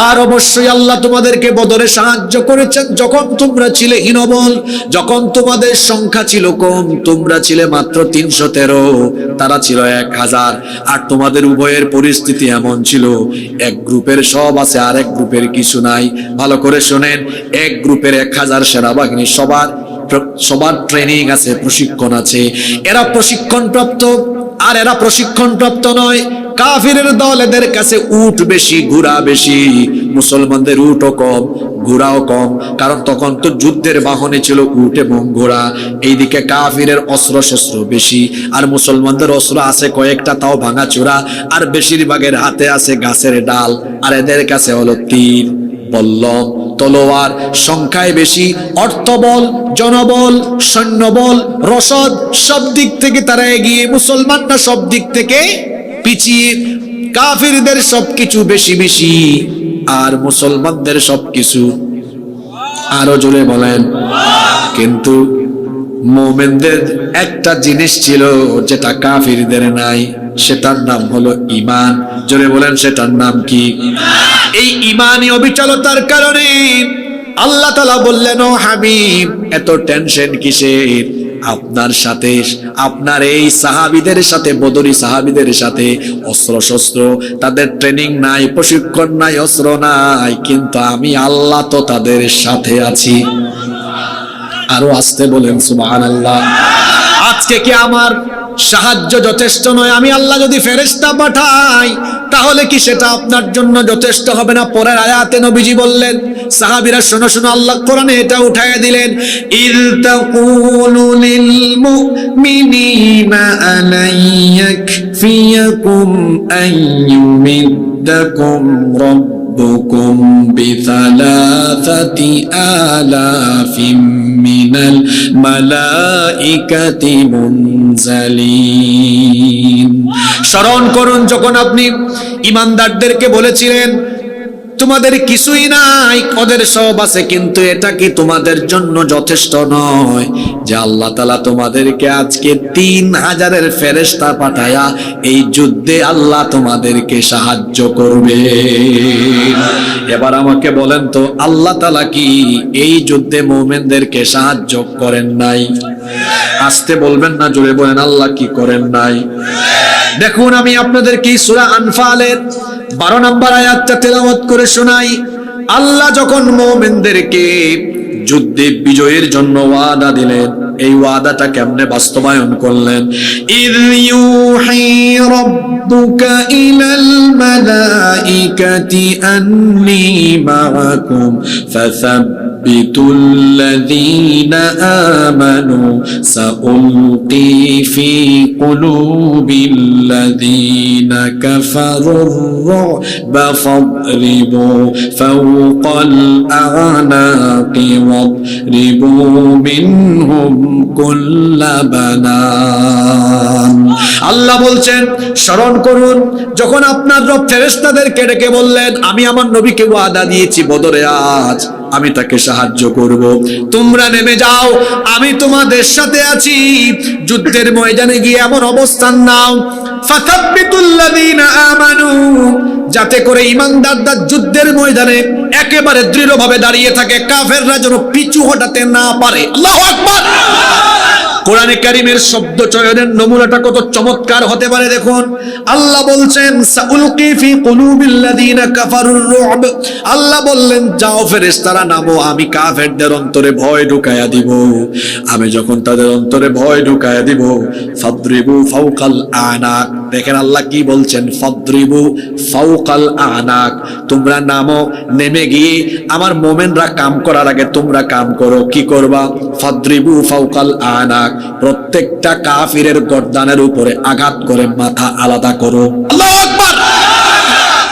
আর অবশ্যই আল্লাহ তোমাদেরকে বদরে সাহায্য করেছেন যখন তোমরা ছিলে হীনবল, যখন তোমাদের সংখ্যা ছিল কম, তোমরা ছিলে মাত্র 313, তারা ছিল 1000। আর তোমাদের উভয়ের পরিস্থিতি এমন ছিল, এক গ্রুপের সব আছে আর এক গ্রুপের কিছু নাই। ভালো করে শোনেন, এক গ্রুপের 1000 সেনাবাহিনী, সবার ট্রেনিং আছে, প্রশিক্ষণ আছে, এরা প্রশিক্ষণ প্রাপ্ত, আর এরা প্রশিক্ষণ প্রাপ্ত নয়। কাফিরের দল, এদের কাছে উট বেশি, ঘোড়া বেশি, মুসলমানদের উটও কম, ঘোড়াও কম, কারণ তখন তো যুদ্ধের বাহনে ছিল উট এবং ঘোড়া। এইদিকে কাফিরের অস্ত্র শস্ত্র বেশি, আর মুসলমানদের অস্ত্র আছে কয়েকটা, তাও ভাঙাচোরা, আর বেশিরভাগের হাতে আছে গাছের ডাল, আর এদের কাছে হলো তীর, বল্লম, তলোয়ার। সংখ্যায় বেশি, অর্থবল, জনবল, সৈন্যবল, রসদ, সব দিক থেকে তারা এগিয়ে, মুসলমানরা সব দিক থেকে পিছিয়ে। কাফিরদের সবকিছু বেশি বেশি, আর মুসলমানদের সবকিছু, আরো জোরে বলেন। কিন্তু মুমিনদের একটা জিনিস ছিল যেটা কাফিরদের নাই, সেটার নাম হলো ঈমান। জোরে বলেন, সেটার নাম কি? এই ঈমানি অবিচলতার কারণে আল্লাহ তাআলা বললেন, ও হাবিব, এত টেনশন কিসের? আপনার সাথে, আপনার এই সাহাবীদের সাথে, বদরি সাহাবীদের সাথে অস্ত্র শস্ত্র, তাদের ট্রেনিং নাই, প্রশিক্ষণ নাই, অস্ত্র নাই, কিন্তু আমি আল্লাহ তো তাদের সাথে আছি। আরো আসতে বলেন সুবহানাল্লাহ। আজকে কি আমার সাহায্য যথেষ্ট নয়? আমি আল্লাহ যদি ফেরেশতা পাঠাই তাহলে কি সেটা আপনার জন্য যথেষ্ট হবে না? পরের আয়াতে নবীজি বললেন, সাহাবীরা শোনো শোনো, আল্লাহ কোরআনে এটা উঠায়া দিলেন, ইল তাকুলু লিল মুমিনিনা আলাইয়াকফিয়াকুম আইয়ুমিদ্দাকুম রাব্বুকুম বিসালাসাতি আলাফিম মিনাল মালাইকাতি মুনজালিন। স্মরণ করুন যখন আপনি ইমানদারদেরকে বলেছিলেন তোমাদের কিছুই নাই, ওদের সব আছে, কিন্তু এটা কি তোমাদের জন্য যথেষ্ট নয় যে আল্লাহ তাআলা তোমাদেরকে আজকে 3000 ফেরেশতা পাঠায়া এই যুদ্ধে আল্লাহ তোমাদেরকে সাহায্য করবে? এবার আমাকে বলেন তো, আল্লাহ তাআলা কি এই যুদ্ধে মুমিনদেরকে সাহায্য করেন নাই? আসতে বলবেন না, জোরে বলেন, আল্লাহ কি করেন নাই? দেখুন, আমি আপনাদেরকে সূরা আনফালের 12 নম্বর আয়াতটা তেলাওয়াত করে শোনাই। আল্লাহ যখন মুমিনদেরকে যুদ্ধে বিজয়ের জন্য ওয়াদা দিলেন। এই ওয়াদাটা কেমনে বাস্তবায়ন করলেন? ইয ইউহি রাব্বুকা ইলাল মালাইকাতি আন্নী মাআকুম ফাসাব্বিতুল লাযীনা আমানু সাউলকি ফি কুলুবিল লাযীনা কাফারুর রু'বা ফাদরিবু ফাওকাল আ'নাকি ওয়াদরিবু মিনহুম কুল্লা বানান। আল্লাহ বলছেন, স্মরণ করুন যখন আপনার রব ফেরেশতাদেরকে ডেকে বললেন, আমি আমার নবীকে ওয়াদা দিয়েছি বদরে আজ আমি তাকে সাহায্য করব, তোমরা নেমে যাও, আমি তোমাদের সাথে আছি। যুদ্ধের ময়দানে গিয়ে এমন অবস্থান নাও, ফাতাব্বিতুল লাযীনা আমানু, যাতে করে ঈমানদাররা যুদ্ধের ময়দানে একেবারে দৃঢ়ভাবে দাঁড়িয়ে থাকে, কাফেররা যেন পিছু হটাতে না পারে। আল্লাহু আকবার। কোরআনে কারীমের শব্দ চয়নের নমুনাটা কত চমৎকার হতে পারে দেখুন। আল্লাহ বলছেন সাউলকি ফি কুলুবিল লাযীনা কাফারুর রু'ব, আল্লাহ বললেন যাও ফেরেশতারা নামো, আমি কাফেরদের অন্তরে ভয় ঢুকায়া দিব। আমি যখন তাদের অন্তরে ভয় ঢুকায়া দিব, ফাদরিবু ফাওকাল আনাক, দেখেন আল্লাহ কি বলছেন, ফাদরিবু ফাওকাল আনাক, তোমরা নামো, নেমে গিয়ে আমার মুমিনরা কাম করার আগে তোমরা কাম করো। কি করবা? ফাদরিবু ফাওকাল আনাক, প্রত্যেকটা কাফিরের গর্দানের উপরে আঘাত করে মাথা আলাদা করো। আল্লাহু আকবার।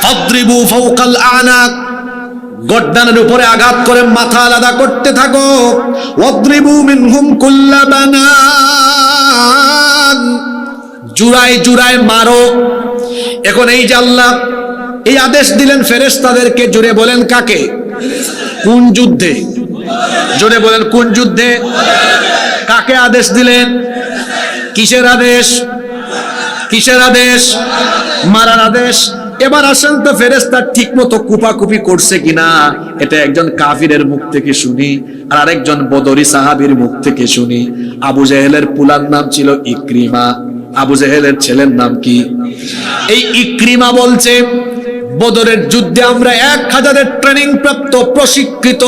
ফাদরিবু ফাওকাল আনাক, গর্দানের উপরে আঘাত করে মাথা আলাদা করতে থাকো। ওয়াদরিবু মিনহুম কুল্লা বানান, জুড়ায় জুড়ায় মারো। এখন এই যে আল্লাহ এই আদেশ দিলেন ফেরেশতাদেরকে, জুড়ে বলেন কাকে? কোন যুদ্ধে? জুড়ে বলেন কোন যুদ্ধে? কাকে আদেশ দিলেন? কিসের আদেশ? কিসের আদেশ? মারার আদেশ। এবার আসেন তো ফেরেশতা ঠিক মতো কুপাকুপি করছে কিনা এটা একজন কাফিরের মুখ থেকে শুনি, আর আরেকজন বদরি সাহাবীর মুখ থেকে শুনি। আবু জেহেলের পুলার নাম ছিল ইকরিমা, আবু জেহেলের ছেলের নাম কি? এই ইকরিমা বলছে, বদরের যুদ্ধে আমরা 1000 ট্রেনিং প্রাপ্ত প্রশিক্ষিত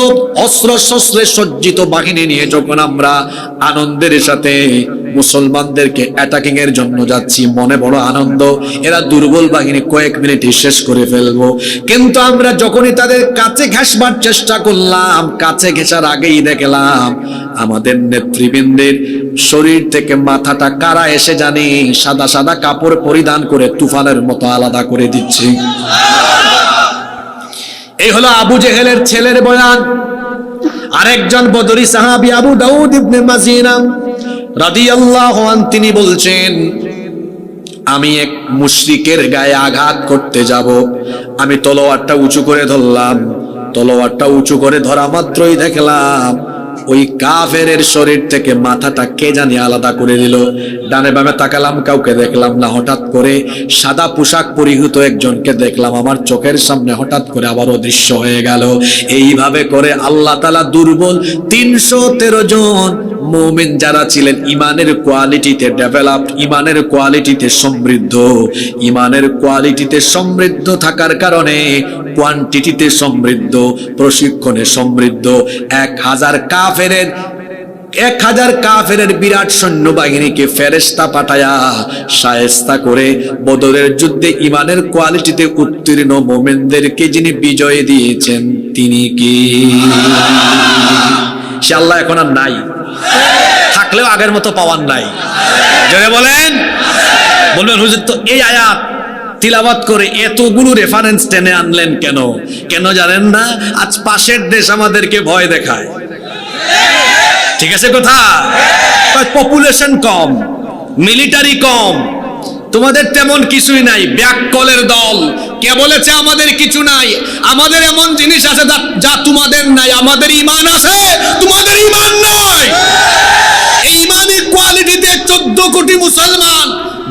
অস্ত্র শস্ত্রে সজ্জিত বাহিনী নিয়ে যখন আমরা আনন্দের সাথে মুসলমানদেরকে অ্যাটাকিং এর জন্য যাচ্ছি, মনে বড় আনন্দ, এরা দুর্বল বাহিনী কয়েক মিনিটে শেষ করে ফেলবো। কিন্তু আমরা যখনই তাদের কাছে ঘেঁষবার চেষ্টা করলাম, কাছে ঘেঁষার আগেই দেখলাম আমাদের নেতৃবৃন্দের শরীর থেকে মাথাটা কারা এসে জানি সাদা সাদা কাপড় পরিধান করে তুফানের মতো আলাদা করে দিচ্ছে। এই হলো আবু জেহেলের ছেলের বয়ান। আরেকজন বদরি সাহাবী আবু দাউদ ইবনে মাজিনা রাদিয়াল্লাহু আনহু তিনি বলছেন, আমি এক মুশরিকের গায়ে আঘাত করতে যাব, আমি তলোয়ারটা উঁচু করে ধরলাম। তলোয়ারটা উঁচু করে ধরা মাত্রই দেখলাম ওই কাফেরের শরীর থেকে মাথাটা কে জানি আলাদা করে দিল। ডানে বামে তাকালাম, কাউকে দেখলাম না। হঠাৎ করে সাদা পোশাক পরিহিত একজনকে দেখলাম, আমার চোখের সামনে হঠাৎ করে আবার অদৃশ্য হয়ে গেল। এইভাবে করে আল্লাহ তাআলা দুর্বল 313 জন মুমিন যারা ছিলেন ইমানের কোয়ালিটিতে ডেভেলপড, ইমানের কোয়ালিটিতে সমৃদ্ধ, ইমানের কোয়ালিটিতে সমৃদ্ধ থাকার কারণে কোয়ান্টিটিতে সমৃদ্ধ, প্রশিক্ষণে সমৃদ্ধ 1000 কাফেরের বিরাট সৈন্যবাহিনীকে ফেরেশতা পাঠায়া শায়েস্তা করে বদরের যুদ্ধে ইমানের কোয়ালিটিতে উত্তীর্ণ মুমিনদেরকে যিনি বিজয় দিয়েছেন তিনি কি? সে আল্লাহ এখন আর নাই, থাকলেও আগের মতো পাওয়ার নাই। জোরে বলেন। বলবেন হুজুর তো এই আয়াত তিলাওয়াত করে এতগুলো রেফারেন্স টেনে আনলেন কেন? কেন জানেন না? আজ পাশের দেশ আমাদেরকে ভয় দেখায়। ঠিক আছে কথা? পপুলেশন কম, মিলিটারি কম, তোমাদের তেমন কিছুই নাই, ব্যাককলের দল। কে বলেছে আমাদের কিছু নাই? আমাদের এমন জিনিস আছে যা তোমাদের নাই। আমাদের ঈমান আছে, তোমাদের ঈমান নাই। এই ঈমানের কোয়ালিটিতে 14 কোটি মুসলমান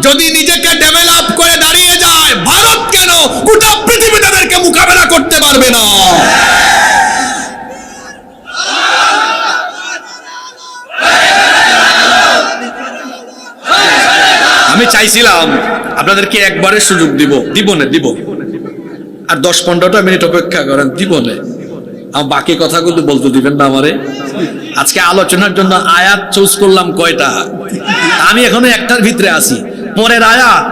যদি নিজেকে ডেভেলপ করে দাঁড়িয়ে যায়, ভারত কেন গোটা পৃথিবী তাদেরকে মোকাবেলা করতে পারবে না। আমি চাইছিলাম আপনাদেরকে একবারের সুযোগ দিব না, দিব আর 10-15টা মিনিট অপেক্ষা করেন, দিব না। আমার বাকি কথাগুলো বলতে দিবেন না আমারে? আজকে আলোচনার জন্য আয়াত চুজ করলাম কয়টা, আমি এখনো একটার ভিতরে আছি। পরের আয়াত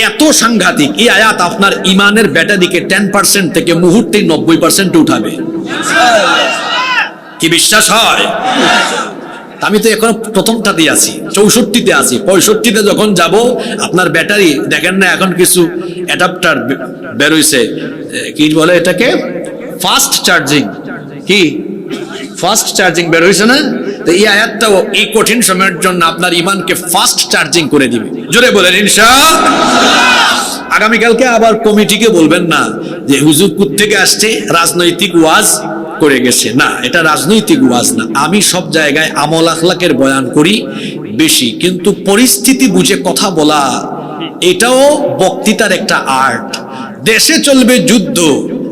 এত সাংঘাতিক, এই আয়াত আপনার ইমানের বেটা দিকে 10% থেকে মুহূর্তে 90% উঠাবে। কি বিশ্বাস হয়? আমি তো এখন প্রথমটাতে আছি, 64তে আছি। 65তে যখন যাব, আপনার ব্যাটারি দেখেন না এখন কিছু অ্যাডাপ্টার বের হইছে, কি বলে এটাকে, ফাস্ট চার্জিং। কি ফাস্ট চার্জিং বের হইছে না? তো এই আয়াতটাও এই কঠিন সময়ের জন্য আপনার ইমানকে ফাস্ট চার্জিং করে দিবে। জোরে বলেন ইনশাআল্লাহ। আগামীকালকে আবার কমিটিকে বলবেন না যে হুজুর থেকে আসছে রাজনৈতিক ওয়াজ করে গেছে। না, এটা রাজনৈতিক ওয়াজ না। আমি সব জায়গায় আমল আখলাকের বয়ান করি বেশি, কিন্তু পরিস্থিতি বুঝে কথা বলা এটাও বক্তৃতার একটা আর্ট। দেশে চলবে যুদ্ধ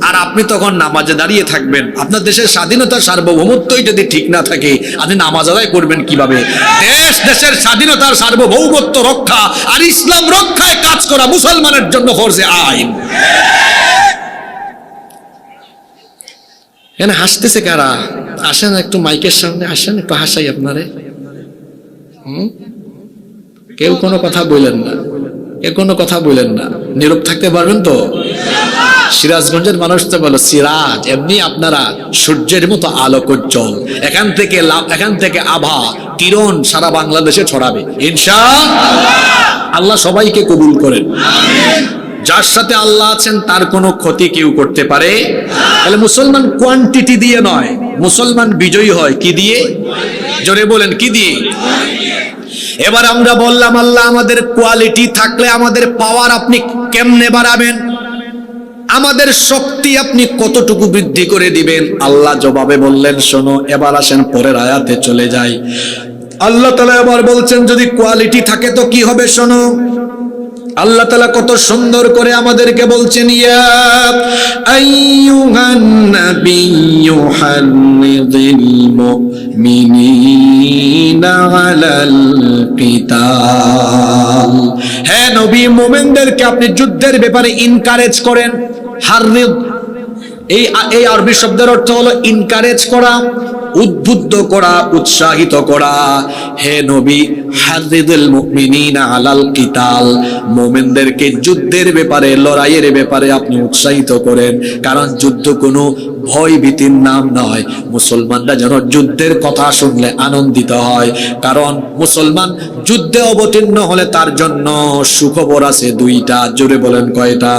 আর আপনি তখন নামাজে দাঁড়িয়ে থাকবেন। আপনার দেশের স্বাধীনতা সার্বভৌমত্বই যদি ঠিক না থাকে, আপনি নামাজ আদায় করবেন কিভাবে? দেশের স্বাধীনতার সার্বভৌমত্ব রক্ষা আর ইসলাম রক্ষায় কাজ করা মুসলমানের জন্য ফরজে আইন। এখানে হাসতেছে কারা? আসেন একটু মাইকের সামনে আসেন, একটু হাসাই আপনারে। কেউ কোনো কথা বললেন না, কেউ কোনো কথা বললেন না, নীরব থাকতে পারবেন তো? সিরাজগঞ্জের মানুষ তো বলো সিরাজ, এমনি আপনারা সূর্যের মতো আলোকোজ্জ্বল। এখান থেকে আভা কিরণ সারা বাংলাদেশে ছড়াবে ইনশাআল্লাহ। আল্লাহ সবাইকে কবুল করেন। যার সাথে আল্লাহ আছেন তার কোনো ক্ষতি কেউ করতে পারে। তাহলে মুসলমান কোয়ান্টিটি দিয়ে নয়, মুসলমান বিজয়ী হয় কি দিয়ে? জোরে বলেন কি দিয়ে? এবার আমরা বললাম আল্লাহ আমাদের কোয়ালিটি থাকলে আমাদের পাওয়ার আপনি কেমনে বাড়াবেন, আমাদের শক্তি আপনি কতটুকু বৃদ্ধি করে দিবেন? আল্লাহ জবাবে বললেন শোনো। এবার আসেন পরের আয়াতে চলে যাই। আল্লাহ তাআলা এবার বলছেন যদি কোয়ালিটি থাকে তো কি হবে শোনো। আল্লাহ তাআলা কত সুন্দর করে আমাদেরকে বলছেন ইয়া আইয়ুহান নাবিয়্যু হাল্লিযিল মুমিনিনা আলাল কিতাল। হে নবী, মুমিনদেরকে আপনি যুদ্ধের ব্যাপারে ইনকারেজ করেন। হাররিদ এই আরবি শব্দের অর্থ হলো ইনকারেজ করা, উদ্বুদ্ধ করা, উৎসাহিত করা। হে নবী, হাররিদুল মুমিনিনা আলাল কিতাল, মুমিনদেরকে যুদ্ধের ব্যাপারে, লড়াইয়ের ব্যাপারে আপনি উৎসাহিত করেন। কারণ যুদ্ধ কোনো ভয় ভীতির নাম নয়। মুসলমানরা যেন যুদ্ধের কথা শুনলে আনন্দিত হয়। কারণ মুসলমান যুদ্ধে অবতীর্ণ হলে তার জন্য সুখবর আছে দুইটা। জোরে বলেন কয়টা?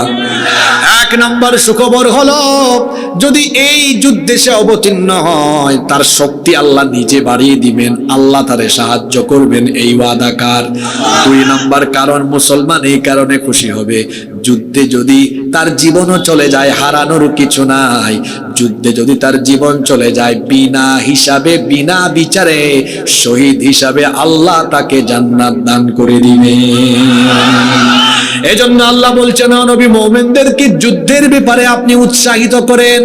এক নম্বর সুখবর হলো যদি এই যুদ্ধে সে অবতীর্ণ হয় তার শক্তি আল্লাহ নিজে বাড়িয়ে দিবেন, আল্লাহ তারে সাহায্য করবেন, এই ওয়াদাকার। দুই নম্বর কারণ মুসলমান এই কারণে খুশি হবে, যুদ্ধে যদি তার জীবনও চলে যায় হারানোর কিছু নাই। যুদ্ধে যদি তার জীবন চলে যায় বিনা হিসাবে, বিনা বিচারে শহীদ হিসাবে আল্লাহ তাকে জান্নাত দান করে দিবে। এজন্য আল্লাহ বলছেন নবী, মুমিনদেরকে যুদ্ধের ব্যাপারে আপনি উৎসাহিত করেন।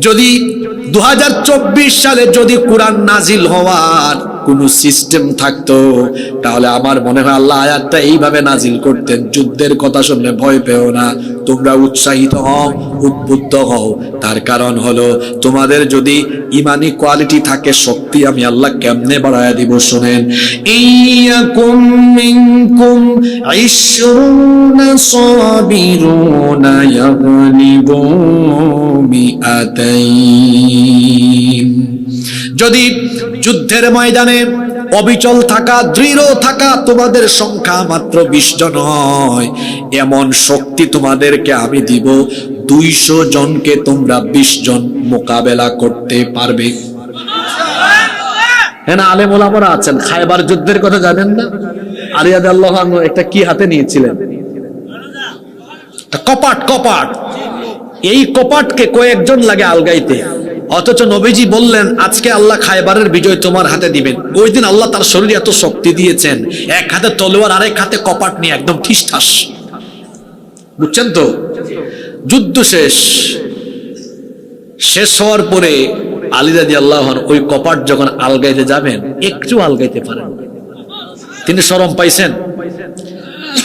যদি 2024 সালে যদি কোরআন নাজিল হওয়ার কোন সিস্টেম থাকতো, তাহলে আমার মনে হয় আল্লাহ আয়াতটা এইভাবে নাজিল করতেন, যুদ্ধের কথা শুনলে ভয় পেও না, তোমরা উৎসাহিত হও, উদ্বুদ্ধ হও। তার কারণ হলো তোমাদের যদি ইমানি কোয়ালিটি থাকে, শক্তি আমি আল্লাহ কেমনে বাড়ায়া দিব শুনেন। ইয়াকুম মিনকুম 20 সাবিরুনা ইয়াগলিবু মিআতাইন। যদি যুদ্ধের ময়দানে অবিচল থাকা, দৃঢ় থাকা, তোমাদের সংখ্যা মাত্র 20 জন হয়, এমন শক্তি তোমাদেরকে আমি দিব 200 জনকে তোমরা 20 জন মোকাবেলা করতে পারবে। হ্যাঁ না, আলেম ওলামারা আছেন, খায়বার যুদ্ধের কথা জানেন না? আলী রাদিয়াল্লাহু আনহু একটা কি হাতে নিয়েছিলেন? কপাট। এই কপাটকে কয়েকজন লাগে আলগাইতে, অথচ নবীজি বললেন আজকে আল্লাহ খায়বারের বিজয় তোমার হাতে দিবেন। ওই দিন আল্লাহ তার শরীরে এত শক্তি দিয়েছেন, এক হাতে তলোয়ার আরেক হাতে কপাট নিয়ে একদম ঠিসঠাস। বুঝছেন তো? যুদ্ধ শেষ হওয়ার পরে আলী রাদিয়াল্লাহু আনহু ওই কপাট যখন আলগাইতে যাবেন, একটু আলগাইতে পারেন, তিনি শরম পাইছেন।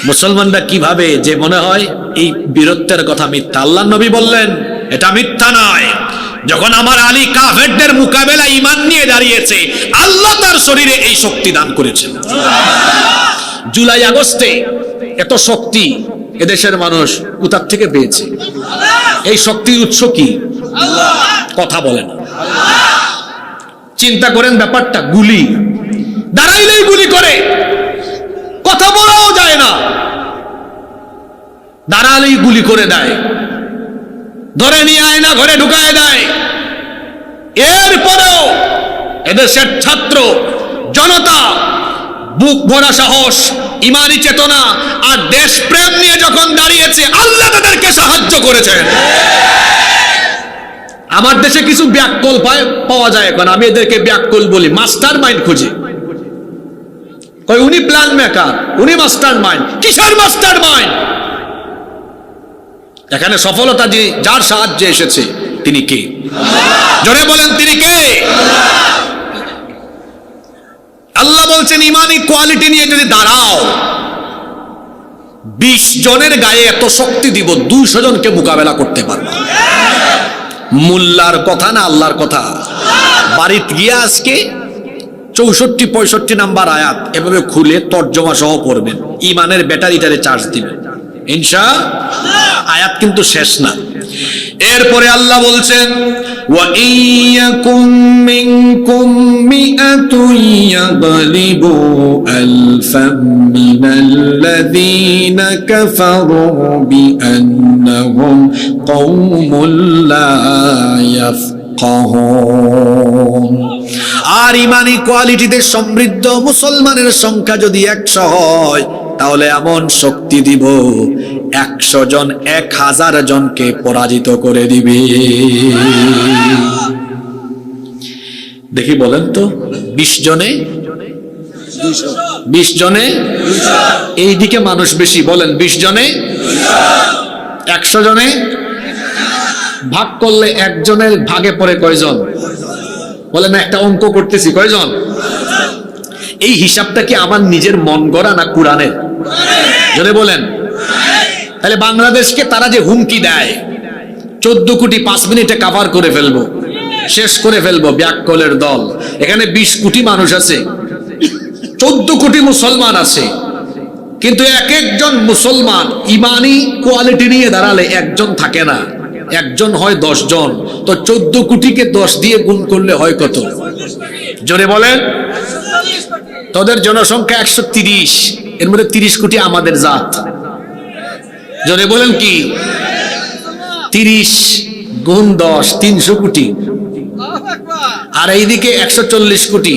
মুসলমানরা কিভাবে যে মনে হয় এই বীরত্বের কথা মিথ্যা। আল্লাহর নবী বললেন এটা মিথ্যা নয়, যখন আমার আলী কাফেরদের মোকাবেলায় ঈমান নিয়ে দাঁড়িয়েছে, আল্লাহ তার শরীরে এই শক্তি দান করেছেন। জুলাই আগস্টে এত শক্তি এদেশের মানুষ কোথা থেকে পেয়েছে? এই শক্তির উৎস কি? কথা বলে না। চিন্তা করেন ব্যাপারটা, গুলি দাঁড়াইলেই গুলি করে, কথা বলাও যায় না, দাঁড়ালেই গুলি করে দেয়, ধরে নিয়ে আয়না ঘরে ঢুকায় দেয়। এরপরেও এদেশের ছাত্র জনতা বুক ভরা সাহস, ইমানি চেতনা আর দেশপ্রেম নিয়ে যখন দাঁড়িয়েছে, আল্লাহ তাদেরকে সাহায্য করেছেন। আমার দেশে কিছু ব্যাককল পাওয়া যায় এখন, আমি এদেরকে ব্যাককল বলি, মাস্টার মাইন্ড খুঁজে। কই উনি প্ল্যান মেকার, উনি মাস্টার মাইন্ড। কিসের মাস্টার মাইন্ড? এখানে সফলতা যার সাহায্যে এসেছে তিনি কে? জোরে বলেন, তিনি কে? আল্লাহ বলছেন ইমানি কোয়ালিটি নিয়ে যদি দাঁড়াও, 20 জনের গায়ে এত শক্তি দিব 200 জনকে মোকাবেলা করতে পারবে। মোল্লার কথা না, আল্লাহর কথা। বাড়িতে গিয়ে আজকে 64-65 নাম্বার আয়াত এভাবে খুলে তর্জমা সহ পড়বেন, ইমানের ব্যাটারিটারে চার্জ দিবেন ইনশাআল্লাহ। আয়াত কিন্তু শেষ না। এরপরে আল্লাহ বলছেন ওয়া ইয়াকুম মিনকুম মিআতুন ইয়াগলিবু আলফাম মিনাল্লাযীনা কাফারু বিআন্নাহুম কওমুল লা ইয়াফকাহুন। আর ইমানি কোয়ালিটিতে সমৃদ্ধ মুসলমানের সংখ্যা যদি 100 হয়, তাহলে এমন শক্তি দিব 100 জন 1000 জনকে পরাজিত করে দিবে। দেখি বলেন তো, 20 জনে 20 জনে এইদিকে মানুষ বেশি, বলেন 20 জনে 100 জনে ভাগ করলে একজনের ভাগে পড়ে কয়জন? বলেন একটা অঙ্ক করতেছি, কয়জন? এই হিসাবটা কি আমার নিজের মন গড়া না কোরআনের? যদি বলেন, তাহলে বাংলাদেশকে তারা যে হুমকি দেয় 14 কোটি 5 মিনিটে কভার করে ফেলবো, শেষ করে ফেলবো ব্যাককলের দল, এখানে 20 কোটি মানুষ আছে, 14 কোটি মুসলমান আছে, কিন্তু এক একজন মুসলমান ইমানি কোয়ালিটি নিয়ে দাঁড়ালে একজন থাকে না, একজন হয় 10 জন। তো 14 কোটিকে 10 দিয়ে গুণ করলে হয় কত? জোরে বলেন। তোদের জনসংখ্যা 130, এর মধ্যে 30 কোটি আমাদের জাত। জোরে বলেন কি? 30 গুণ 10 300 কোটি, আর এইদিকে 140 কোটি,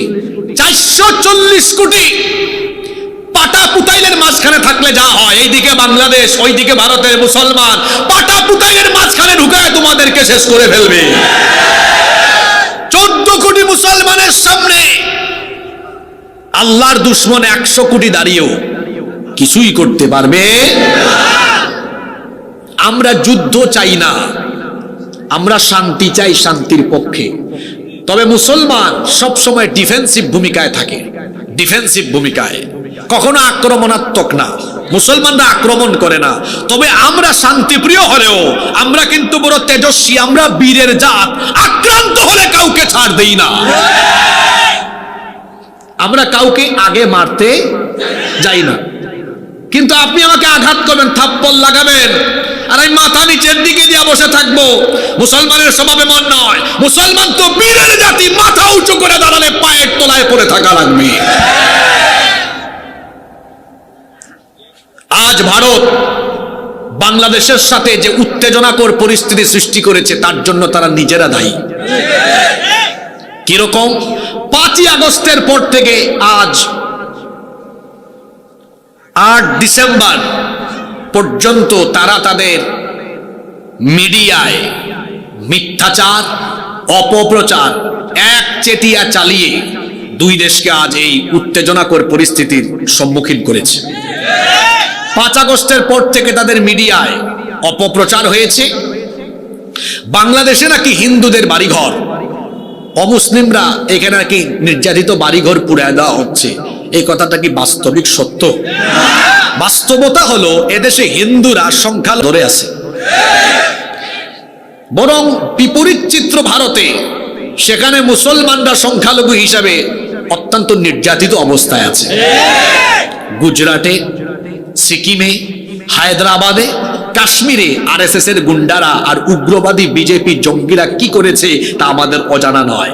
440 কোটি। পাটা পুতাইলের মাঝখানে থাকলে যা হয়, এইদিকে বাংলাদেশ, ওইদিকে ভারতের মুসলমান, পাটা পুতাইলের মাঝখানে ঢুকায় তোমাদেরকে শেষ করে ফেলবে। 14 কোটি মুসলমানের সামনে আল্লাহর দুশ্মন 100 কোটি দাঁড়িয়েও কিছুই করতে পারবে। আমরা যুদ্ধ চাই না, আমরা শান্তি চাই, শান্তির পক্ষে। তবে মুসলমান সব সময় ডিফেন্সিভ ভূমিকায় থাকে, ডিফেন্সিভ ভূমিকায়, কখনো আক্রমণাত্মক না। মুসলমানরা আক্রমণ করে না, তবে আমরা শান্তিপ্রিয় হলেও আমরা কিন্তু বড় তেজস্বী, আমরা বীরের জাত। আক্রান্ত হলে কাউকে ছাড় দেই না, আমরা কাউকে আগে মারতে যাই না। কিন্তু আপনি আমাকে আঘাত করবেন, থাপ্পড় লাগাবেন, আর আমি মাথা নিচের দিকে দিয়ে বসে থাকবো, মুসলমানের স্বভাবে মন নয়। মুসলমান তো বীরের জাতি, মাথা উঁচু করে দাঁড়ালে পায়ের তলায় পড়ে থাকা লাগবে। আজ ভারত বাংলাদেশের সাথে যে উত্তেজনাকর পরিস্থিতি সৃষ্টি করেছে, তার জন্য তারা নিজেরা দায়ী। কিরকম? 5ই আগস্টের পর থেকে আজ 8 ডিসেম্বর পর্যন্ত তারা তাদের মিডিয়ায় মিথ্যাচার, অপপ্রচার একচেটিয়া চালিয়ে 2 দেশকে আজ এই উত্তেজনাকর পরিস্থিতির সম্মুখীন করেছে। 5 আগস্টের পর থেকে তাদের মিডিয়ায় অপপ্রচার হয়েছে, বাংলাদেশে নাকি হিন্দুদের বাড়িঘর, অমুসলিমরা এখানে নাকি নির্যাতিত বাড়িঘর পুড়ায় দেওয়া হচ্ছে। এই কথাটা কি বাস্তবিক সত্য? বাস্তবতা হলো এদেশে হিন্দুরা সংখ্যা ধরে আছে। বরং বিপরীত চিত্র ভারতে, সেখানে মুসলমানরা সংখ্যালঘু হিসাবে অত্যন্ত নির্যাতিত অবস্থায় আছে। গুজরাটে, সিকিমে, হায়দ্রাবাদে, কাশ্মীরে আরএসএস এর গুন্ডারা আর উগ্রবাদী বিজেপি জঙ্গিরা কি করেছে তা আমাদের অজানা নয়।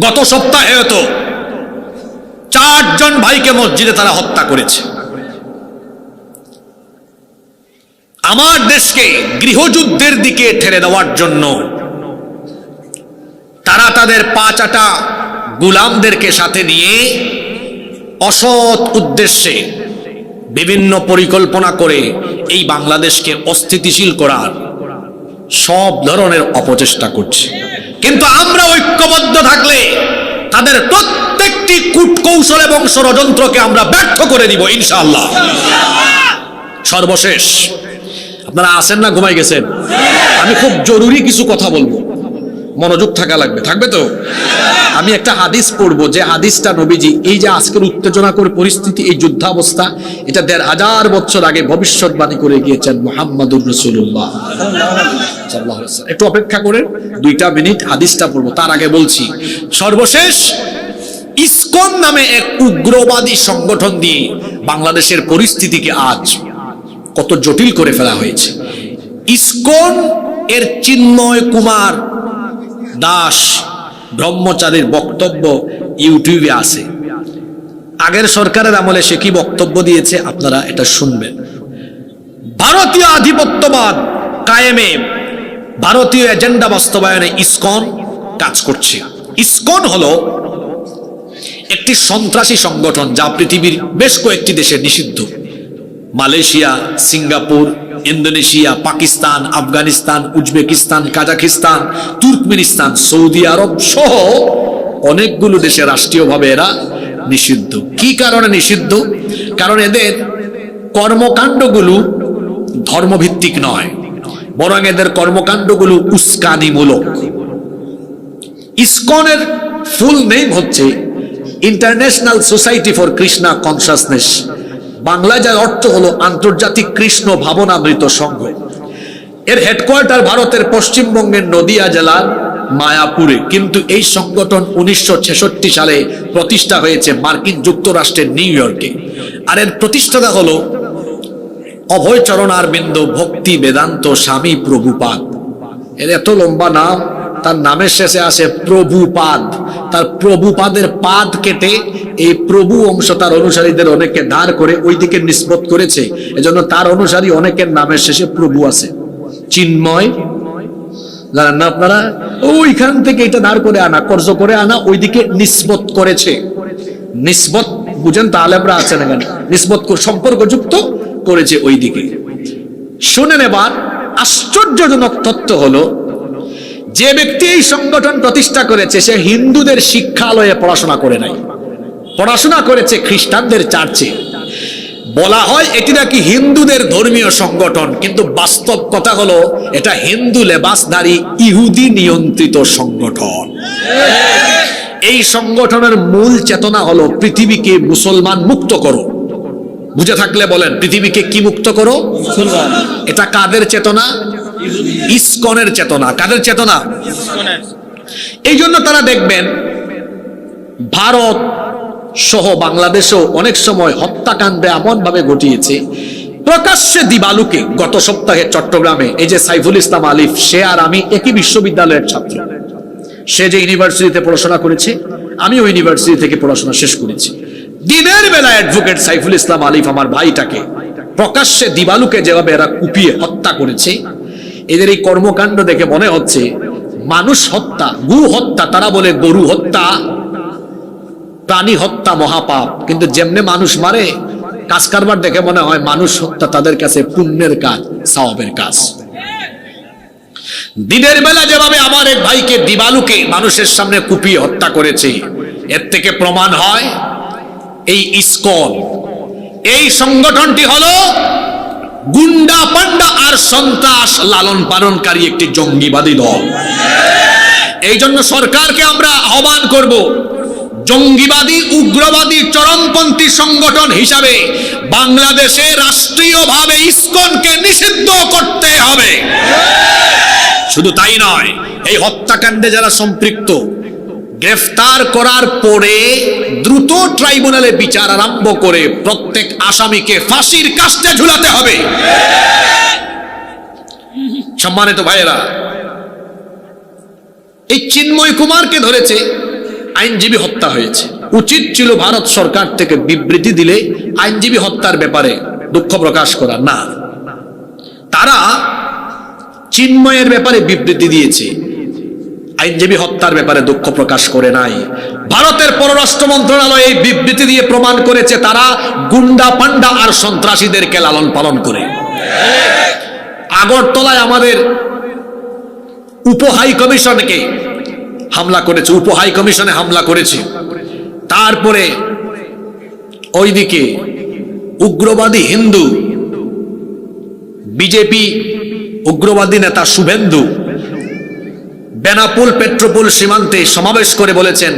গত সপ্তাহে তো 4 জন ভাইকে মসজিদে তারা হত্যা করেছে। আমার দেশকে গৃহযুদ্ধের দিকে ঠেলে দেওয়ার জন্য তারা তাদের 5 গোলামদেরকে সাথে নিয়ে অসৎ উদ্দেশ্যে বিভিন্ন পরিকল্পনা করে এই বাংলাদেশকে অস্থিতিশীল করার সব ধরনের অপচেষ্টা করছে। কিন্তু আমরা ঐক্যবদ্ধ থাকলে তাদের প্রত্যেকটি কূটকৌশল এবং ষড়যন্ত্রকে আমরা ব্যর্থ করে দিব ইনশাআল্লাহ। সর্বশেষ, আপনারা আছেন না ঘুমাই গেছেন? আমি খুব জরুরি কিছু কথা বলবো, মনোযোগ থাকা লাগবে, থাকবে তো? আমি একটা হাদিস পড়বো, যে হাদিসটা নবীজি এই যে আজকের উত্তেজনাকর পরিস্থিতি, এই যুদ্ধাবস্থা, এটা 1500 বছর আগে ভবিষ্যৎবাণী করে গিয়েছেন মুহাম্মাদুর রাসূলুল্লাহ সাল্লাল্লাহু আলাইহি ওয়াসাল্লাম। একটু অপেক্ষা করে 2 মিনিট হাদিসটা পড়বো, তার আগে বলছি সর্বশেষ, ইসকন নামে এক উগ্রবাদী সংগঠন দিয়ে বাংলাদেশের পরিস্থিতিকে আজ কত জটিল করে ফেলা হয়েছে। ইসকন এর চিন্ময় কুমার দাস ব্রহ্মচারীর বক্তব্য ইউটিউবে আছে। আগের সরকারের আমলে সে কি বক্তব্য দিয়েছে আপনারা এটা শুনবেন। ভারতীয় আধিপত্যবাদ কায়েমে, ভারতীয় এজেন্ডা বাস্তবায়নে ইসকন কাজ করছে। ইসকন হলো একটি সন্ত্রাসী সংগঠন যা পৃথিবীর বেশ কয়েকটি দেশে নিষিদ্ধ। Malaysia, Singapore, Indonesia, Pakistan, Afghanistan, Uzbekistan, Kazakhstan, Turkmenistan, Saudi Arab সহ অনেকগুলো দেশে রাষ্ট্রীয়ভাবে এরা নিষিদ্ধ। কি কারণে নিষিদ্ধ? কারণ এদের কর্মকাণ্ডগুলো ধর্মভিত্তিক নয়, বরং এদের কর্মকাণ্ডগুলো উস্কানিমূলক। ইসকনের ফুল নেম হচ্ছে international society for Krishna consciousness, Bangla যার অর্থ হলো আন্তর্জাতিক কৃষ্ণ ভাবনামৃত সংঘ। এর হেডকোয়ার্টার ভারতের পশ্চিমবঙ্গের নদিয়া জেলার মায়াপুরে, কিন্তু এই সংগঠন 1966 সালে প্রতিষ্ঠা হয়েছে মার্কিন যুক্তরাষ্ট্রের নিউ ইয়র্কে। আর এর প্রতিষ্ঠাতা হলো অভয়চরণ অরবিন্দ ভক্তি বেদান্ত স্বামী প্রভুপাদ। এর এত লম্বা নাম, তার নামের শেষে আসে প্রভুপাদ। তার প্রভুপাদের পাদ কেটে এই প্রভু অংশ তার অনুসারীদের অনেকে ধার করে ওই দিকে নিসবত করেছে, এজন্য তার অনুসারী অনেকের নামের শেষে প্রভু আছে। চিন্ময় জানেন না আপনারা? ওইখান থেকে এটা ধার করে আনা, কর্জ করে আনা, ওইদিকে নিসবত করেছে। নিসবত বুঝেন তো, আলেমরা আছেন এখানে, নিসবত সম্পর্কযুক্ত করেছে ওই দিকে। শুনেন এবার, আশ্চর্যজনক তথ্য হলো, যে ব্যক্তি এই সংগঠন প্রতিষ্ঠা করেছে সে হিন্দুদের শিক্ষালয়ে পড়াশোনা করে নাই, পড়াশোনা করেছে খ্রিস্টানদের চার্চে। বলা হয় এটি নাকি হিন্দুদের ধর্মীয় সংগঠন, কিন্তু বাস্তব কথা হলো এটা হিন্দু লেবাসধারী ইহুদি নিয়ন্ত্রিত সংগঠন। এই সংগঠনের মূল চেতনা হলো পৃথিবীকে মুসলমান মুক্ত করো। বুঝে থাকলে বলেন, পৃথিবীকে কি মুক্ত করো? মুসলমান। এটা কাদের চেতনা? ইসকনের চেতনা। কাদের চেতনা? এই জন্য তারা দেখবেন ভারত সহ বাংলাদেশেও অনেক সময় হত্যাকাণ্ড এমন ভাবে ঘটিয়েছে, প্রকাশ্যে দিবালুকে। গত সপ্তাহে চট্টগ্রামে এই যে সাইফুল ইসলাম আলিফ, সে আর আমি একই বিশ্ববিদ্যালয়ের ছাত্র। সে যে ইউনিভার্সিটিতে পড়াশোনা করেছে, আমি ওই ইউনিভার্সিটি থেকে পড়াশোনা শেষ করেছি। দিনের বেলা অ্যাডভোকেট সাইফুল ইসলাম আলিফ আমার ভাইটাকে প্রকাশ্যে দিবালুকে যেভাবে এরা কুপিয়ে হত্যা করেছে, এদের এই কর্মকাণ্ড দেখে মনে হচ্ছে মানুষ হত্যা, গু হত্যা, তারা বলে গরু হত্যা, প্রাণী হত্যা মহাপাপ, কিন্তু যেমনে মানুষ মারে কাজ কারবার দেখে মনে হয় মানুষ হত্যা তাদের কাছে পুণ্যের কাজ, সওয়াবের কাজ। দিনের বেলা যেভাবে আমার এক ভাইকে দিবালুকে মানুষের সামনে কুপিয়ে হত্যা করেছে, এর থেকে প্রমাণ হয় এই ইসকন, এই সংগঠনটি হলো গুন্ডা পান্ডা আর সন্ত্রাস লালন পালনকারী একটি জঙ্গিবাদী দল। এই জন্য সরকারকে আমরা আহ্বান করব, জঙ্গিবাদী উগ্রবাদী চরমপন্থী সংগঠন হিসাবে বাংলাদেশে রাষ্ট্রীয়ভাবে ইসকনকে নিষিদ্ধ করতে হবে। শুধু তাই নয়, এই হত্যাকাণ্ডে যারা সম্পৃক্ত গ্রেফতার করার পরে দ্রুত ট্রাইব্যুনালে বিচার আরম্ভ করে প্রত্যেক আসামিকে ফাঁসির কাস্টে ঝুলাতে হবে। সম্মানিত ভাইয়েরা, এই চিন্ময় কুমারকে ধরেছে, আইনজীবী হত্যা হয়েছে। উচিত ছিল ভারত সরকার থেকে বিবৃতি দিলে আইনজীবী হত্যার ব্যাপারে দুঃখ প্রকাশ করা, না, তারা চিন্ময়ের ব্যাপারে বিবৃতি দিয়েছে, আইনজীবী হত্যার ব্যাপারে দুঃখ প্রকাশ করে নাই। ভারতের পররাষ্ট্র মন্ত্রণালয় এই বিবৃতি দিয়ে প্রমাণ করেছে তারা গুন্ডা পান্ডা আর সন্ত্রাসীদেরকে লালন পালন করে। আগরতলায় আমাদের উপহাই কমিশনকে হামলা করেছে, উপহাই কমিশনে হামলা করেছে। তারপরে ওইদিকে উগ্রবাদী হিন্দু বিজেপি উগ্রবাদী নেতা শুভেন্দু বেনাপুল পেট্রোপোল সীমান্তে সমাবেশ করে বলেছেন,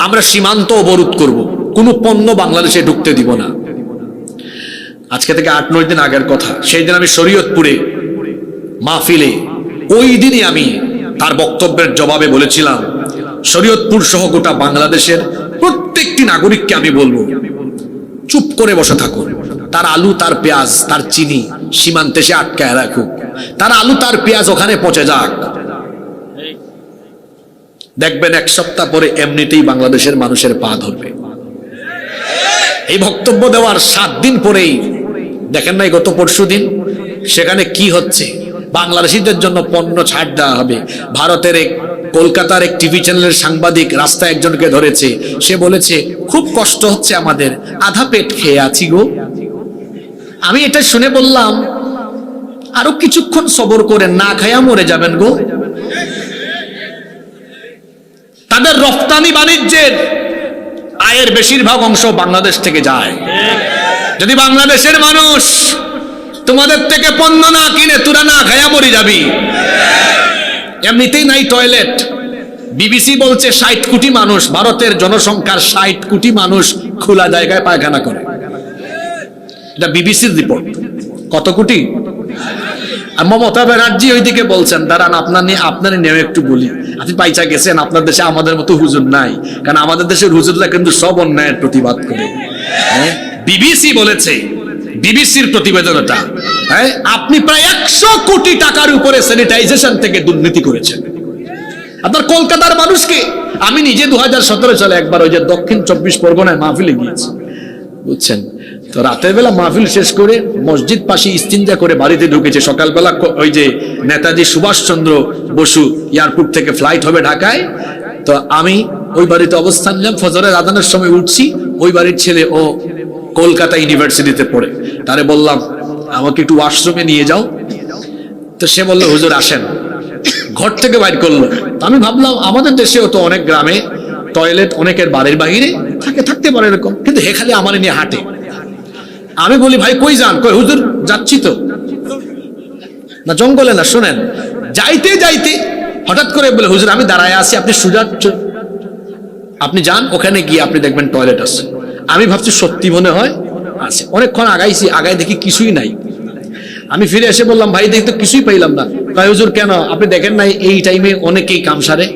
আমরা সীমান্ত অবরোধ করব, কোনো পণ্য বাংলাদেশে ঢুকতে দিব না। আজকে থেকে 8-9 দিন আগের কথা, সেই দিন আমি শরীয়তপুরে মাহফিলে, ওই দিনই আমি তার বক্তব্যের জবাবে বলেছিলাম, শরীয়তপুর সহ গোটা বাংলাদেশের প্রত্যেকটি নাগরিককে আমি বলবো, চুপ করে বসে থাকুন। তার আলু, তার পেঁয়াজ, তার চিনি সীমান্তে সে আটকায় রাখুক, তার আলু তার পেঁয়াজ ওখানে পচে যাক। দেখবেন 1 সপ্তাহ পরে এমনিতেই বাংলাদেশের মানুষের পা ধরবে। এই বক্তব্য দেওয়ার 7 দিন পরেই দেখেন নাই গত পরশুদিন সেখানে কি হচ্ছে, বাংলাদেশিদের জন্য পণ্য ছাড় দেওয়া হবে। ভারতের কলকাতার এক টিভি চ্যানেলের সাংবাদিক রাস্তায় একজনকে ধরেছে, সে বলেছে খুব কষ্ট হচ্ছে আমাদের, আধা পেট খেয়ে আছি গো। আমি এটা শুনে বললাম, আরো কিছুক্ষণ সবর করে না খায়া মরে যাবেন গো। তাদের রপ্তানি বাণিজ্যের আয়ের বেশিরভাগ অংশ বাংলাদেশ থেকে যায়। যদি বাংলাদেশের মানুষ তোমাদের থেকে পণ্য না কিনে তোরা না খায়া মরে যাবি। এমনিতেই নাই টয়লেট। বিবিসি বলছে 60 কোটি মানুষ, ভারতের জনসংখ্যার 60 কোটি মানুষ খোলা জায়গায় পায়খানা করে। এটা বিবিসির রিপোর্ট। কত কোটি? আর মমতা ব্যানার্জি ওইদিকে বলছেন, দাঁড়ান আপনার নিয়ে একটু বলি, আপনি পাইচা গেছেন, আপনার দেশে আমাদের মতো হুজুর নাই, কারণ আমাদের দেশের হুজুররা কিন্তু সব অন্যায়ের প্রতিবাদ করে। বিবিসি বলেছে, বিবিসির প্রতিবেদনটা, হ্যাঁ, আপনি প্রায় 100 কোটি টাকার উপরে স্যানিটাইজেশন থেকে দুর্নীতি করেছেন। আপনার কলকাতার মানুষকে, আমি নিজে 2017 সালে একবার ওই যে দক্ষিণ 24 পরগনায় মাহফিলে গিয়েছি, বুঝছেন তো, রাতের বেলা মাহফিল শেষ করে মসজিদ পাশে ইস্তিনজা করে বাড়িতে ঢুকেছে। সকালবেলা ওই যে নেতাজি সুভাষচন্দ্র বসু এয়ারপোর্ট থেকে ফ্লাইট হবে ঢাকায়, তো আমি ওই বাড়িতে অবস্থান নিলাম। ফজরের আজানের সময় উঠছি, ওই বাড়ির ছেলে ও কলকাতা ইউনিভার্সিটিতে পড়ে, তারে বললাম আমাকে একটু ওয়াশরুমে নিয়ে যাও। তো সে বললো হুজুর আসেন, ঘর থেকে বাইর করলো। আমি ভাবলাম আমাদের দেশেও তো অনেক গ্রামে টয়লেট অনেকের বাড়ির বাহিরে থাকতে পারে এরকম, কিন্তু হে খালি আমার নিয়ে হাঁটে। আমি বলি ভাই কই যান? কই হুজুর যাচ্ছি তো। না জঙ্গলে না, শুনেন, যাইতে যাইতে হঠাৎ করে বলে হুজুর আমি দাঁড়ায় আছি, আপনি সুজাচ্ছ, আপনি যান ওখানে গিয়ে আপনি দেখবেন টয়লেট আছে। আমি ভাবছি সত্যি মনে হয় আছে। অনেকক্ষণ আগাইছি, আগায় দেখি কিছুই নাই। আমি ফিরে এসে বললাম ভাই দেখি তো কিছুই পাইলাম না। কয় হুজুর কেন, আপনি দেখেন নাই এই টাইমে অনেকেই কাম সারে?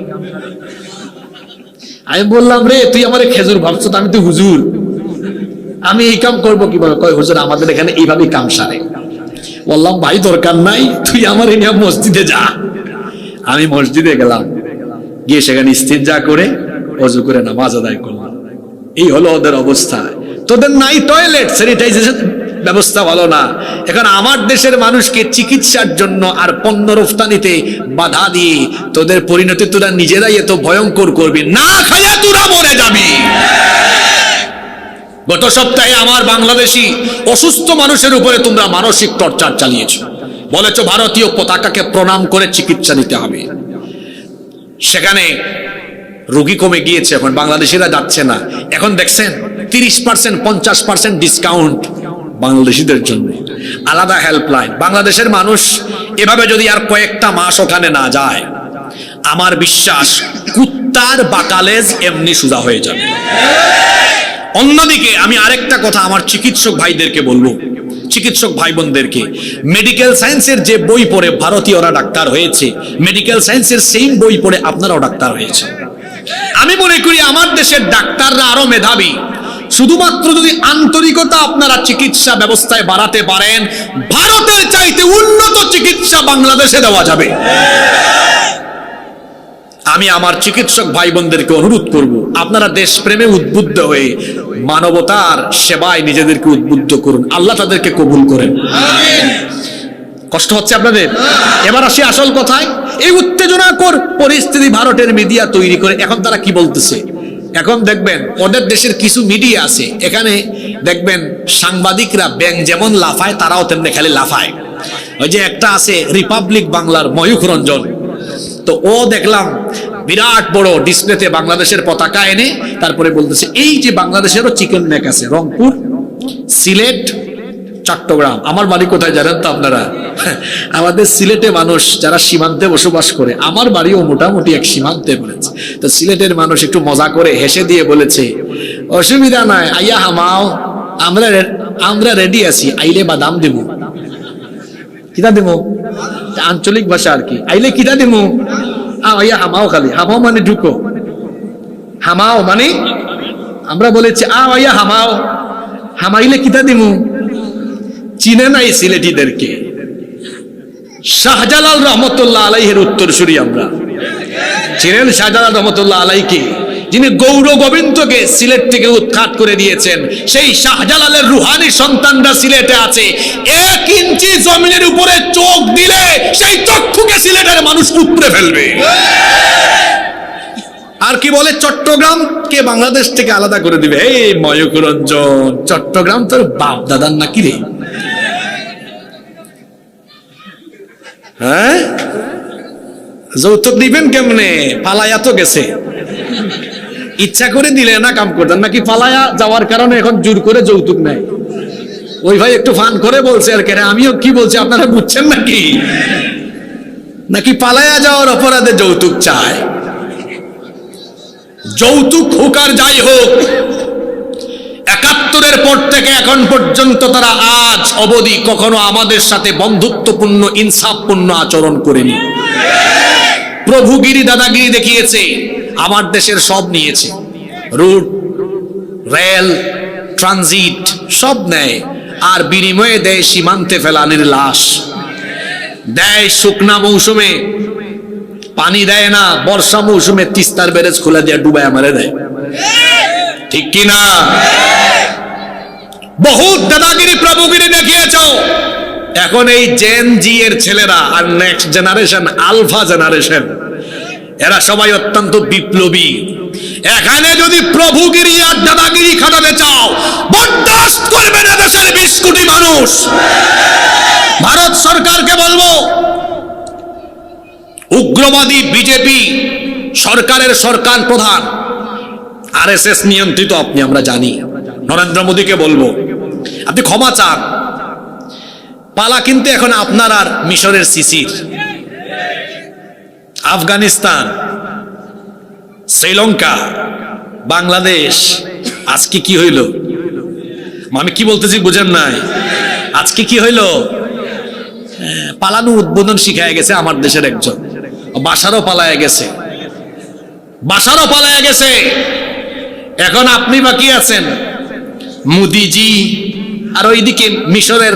আমি বললাম রে তুই আমারে খেজুর ভাবছো, আমি তো হুজুর, আমি এই কাম করবো কিভাবে? কয় হুজুর আমাদের এখানে এইভাবেই কাম সারে। বললাম ভাই দরকার নাই, তুই আমার নিয়ে মসজিদে যা। আমি মসজিদে গেলাম, গিয়ে সেখানে ইস্তিনজা করে ওযু করে নামাজ আদায় করলাম। এই হলো ওদের অবস্থা। তোদের নাই টয়লেট, স্যানিটাইজেশন ব্যবস্থা ভালো না। এখন আমার দেশের মানুষকে চিকিৎসার জন্য আর পণ্য রফতানিতে বাধা দিয়ে তোদের পরিণতি তোরা নিজেরাই এত ভয়ঙ্কর করবি, না খাইয়া তোরা মরে যাবি। গত সপ্তাহে আমার বাংলাদেশি অসুস্থ মানুষের উপরে তোমরা মানসিক টর্চার চালিয়েছো, বলেছো ভারতীয় পতাকাকে প্রণাম করে চিকিৎসা দিতে হবে। সেখানে রোগী কমে গিয়েছে, এখন বাংলাদেশিরা যাচ্ছে না। এখন দেখছেন 30%, 50% ডিসকাউন্ট বাংলাদেশিদের জন্য, আলাদা হেল্পলাইন। বাংলাদেশের মানুষ এভাবে যদি আর কয়েকটা মাস ওখানে না যায়, আমার বিশ্বাস কুত্তার বাকালেজ এমনি সোজা হয়ে যাবে। অন্যদিকে আমি আরেকটা কথা আমার চিকিৎসক ভাইদেরকে বলবো, চিকিৎসক ভাই বোনদেরকে, মেডিকেল সায়েন্সের যে বই পড়ে ভারতীয়রা ডাক্তার হয়েছে, মেডিকেল সায়েন্সের সেম বই পড়ে আপনারাও ডাক্তার হয়েছে। আমি মনে করি আমার দেশের ডাক্তাররা আরো মেধাবী, শুধুমাত্র যদি আন্তরিকতা আপনারা চিকিৎসা ব্যবস্থায় বাড়াতে পারেন, ভারতের চাইতে উন্নত চিকিৎসা বাংলাদেশে দেওয়া যাবে। আমি আমার চিকিৎসক ভাই বোনদেরকে অনুরোধ করব, আপনারা দেশপ্রেমে উদ্বুদ্ধ হয়ে মানবতার সেবায় নিজেদেরকে উদ্বুদ্ধ করুন, আল্লাহ তাদেরকে কবুল করেন। কষ্ট হচ্ছে আপনাদের? এবার আসি আসল কথায়। এই উত্তেজনাকর পরিস্থিতি ভারতের মিডিয়া তৈরি করে এখন তারা কি বলতেছে, এখন দেখবেন ওদের দেশের কিছু মিডিয়া আছে, এখানে দেখবেন সাংবাদিকরা ব্যাং যেমন লাফায় তারাও তেমনি খালি লাফায়। ওই যে একটা আছে রিপাবলিক বাংলার ময়ূখ রঞ্জন, তো ও দেখলাম বিরাট বড় ডিসপ্লেতে বাংলাদেশের পতাকা এনে তারপরে বলতেছে এই যে বাংলাদেশেরও চিকেন নেক আছে রংপুর, সিলেট, চট্টগ্রাম। আমার বাড়ি কোথায় জানেন তো আপনারা? আমাদের সিলেটে মানুষ যারা সীমান্তে বসবাস করে, আমার বাড়িও মোটামুটি এক সীমান্তে পড়েছে, তো সিলেটের মানুষ একটু মজা করে হেসে দিয়ে বলেছে অসুবিধা নাই, আইয়া হামাও, আমরা রেডি আছি, আইলে বাদাম দেব। কিতা দেব? আঞ্চলিক ভাষা আর কি, আইলে কিতা দেব? আইয়া হামাও, খালি হামাও মানে ঢুকো, হামাও মানে আমরা বলেছি আইয়া হামাও, হামাইলে কিতা দেব? চিনে নাই সিলেটিদেরকে। শাহজালাল রহমতুল্লাহ আলাইহির উত্তরসূরি আমরা। চিনেন শাহজালাল রহমতুল্লাহ আলাইকে, যিনি গৌর গোবিন্দকে সিলেট থেকে উৎখাত করে দিয়েছেন? সেই শাহজালালের রুহানি সন্তানরা সিলেটে আছে। 1 ইঞ্চি জমিনের উপরে চোখ দিলে সেই চক্ষুকে সিলেটের মানুষ উপড়ে ফেলবে। আর কি বলে চট্টগ্রামকে বাংলাদেশ থেকে আলাদা করে দিবে। এই ময়ূখ রঞ্জন, চট্টগ্রাম তোর বাপ দাদার নাকি রে? হ্যাঁ, যৌতুক দিবেন কেমনে? পালায়া তো গেছে, ইচ্ছা করে দিলে না কাম করতেন নাকি? পালায়া যাওয়ার কারণে এখন জোর করে যৌতুক নেয়। ওই ভাই একটু ফান করে বলছে আর কেন, আমিও কি বলছি আপনারা বুঝছেন নাকি? নাকি পালায়া যাওয়ার অপরাধে যৌতুক চায়? যৌতুক হোক আর যাই হোক, ৭১-এর পর থেকে এখন পর্যন্ত তারা আজ অবধি কখনো আমাদের সাথে বন্ধুত্বপূর্ণ ইনসাফপূর্ণ আচরণ করেনি। প্রভুগিরি দাদাগিরি দেখিয়েছে, আমার দেশের সব নিয়েছে, রুট, রেল, ট্রানজিট সব নেয়, আর বিনিময়ে দেয় সীমান্তে ফেলানির লাশ, দেয় শুকনা মৌসুমে পানি দেয় না, বর্ষা মৌসুমে তিস্তার ব্যারেজ খুলে দিয়ে ডুবায় মারে দেয়। ঠিক কিনা? বহুত দাদাগিরি প্রভুগিরি দেখিয়েছ। এখন এই জেন জি এর ছেলেরা আর নেক্সট জেনারেশন, আলফা জেনারেশন, এরা সবাই অত্যন্ত বিপ্লবী। এখানে যদি প্রভুগিরি আর দাদাগিরি খাটাতে চাও, বরদাস্ত করবে না দেশের 20 কোটি মানুষ। ভারত সরকারকে বলবো, উগ্রবাদী বিজেপি সরকারের সরকার প্রধান, আরএসএস নিয়ন্ত্রিত আপনি, আমরা জানি। নরেন্দ্র মোদীকে বলবো আপনি ক্ষমা চান। পালা কিন্তু এখন আপনার আর মিশরের সিসির। আফগানিস্তান, শ্রীলঙ্কা, বাংলাদেশ, আজকে কি হইল? আমি কি বলতেছি বুঝেন নাই? আজকে কি হইল? পালানো উদ্বোধন শিখায় গেছে আমার দেশের একজন, বাসারও পালায় গেছে, বাসারও পালায় গেছে। এখন আপনি বাকি আছেন, মোদিজি, আর ওইদিকে মিশরের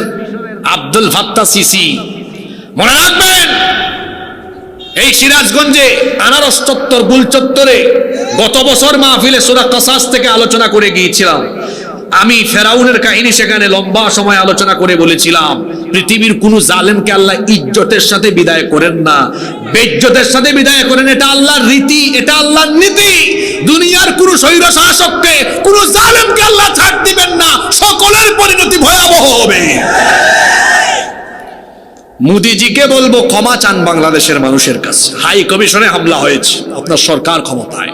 আব্দুল ফাত্তাহ সিসি। মনে রাখবেন, এই সিরাজগঞ্জে আনারস চত্বর, গুল চত্বরে গত বছর মাহফিলে সূরা কাসাস থেকে আলোচনা করে গিয়েছিলাম। আমি ফেরাউনের কাহিনী সেখানে লম্বা সময় আলোচনা করে বলেছিলাম, পৃথিবীর কোন জালেমকে আল্লাহ ইজ্জতের সাথে বিদায় করেন না, বেইজ্জতের সাথে বিদায় করেন। এটা আল্লাহর রীতি, এটা আল্লাহর নীতি। দুনিয়ার কোন স্বৈর শাসককে, কোন জালেমকে আল্লাহ ছাড় দিবেন না, সকলের পরিণতি ভয়াবহ হবে। মোদিজিকে বলবো ক্ষমা চান বাংলাদেশের মানুষের কাছে। হাই কমিশনে হামলা হয়েছে, আপনার সরকার ক্ষমতায়,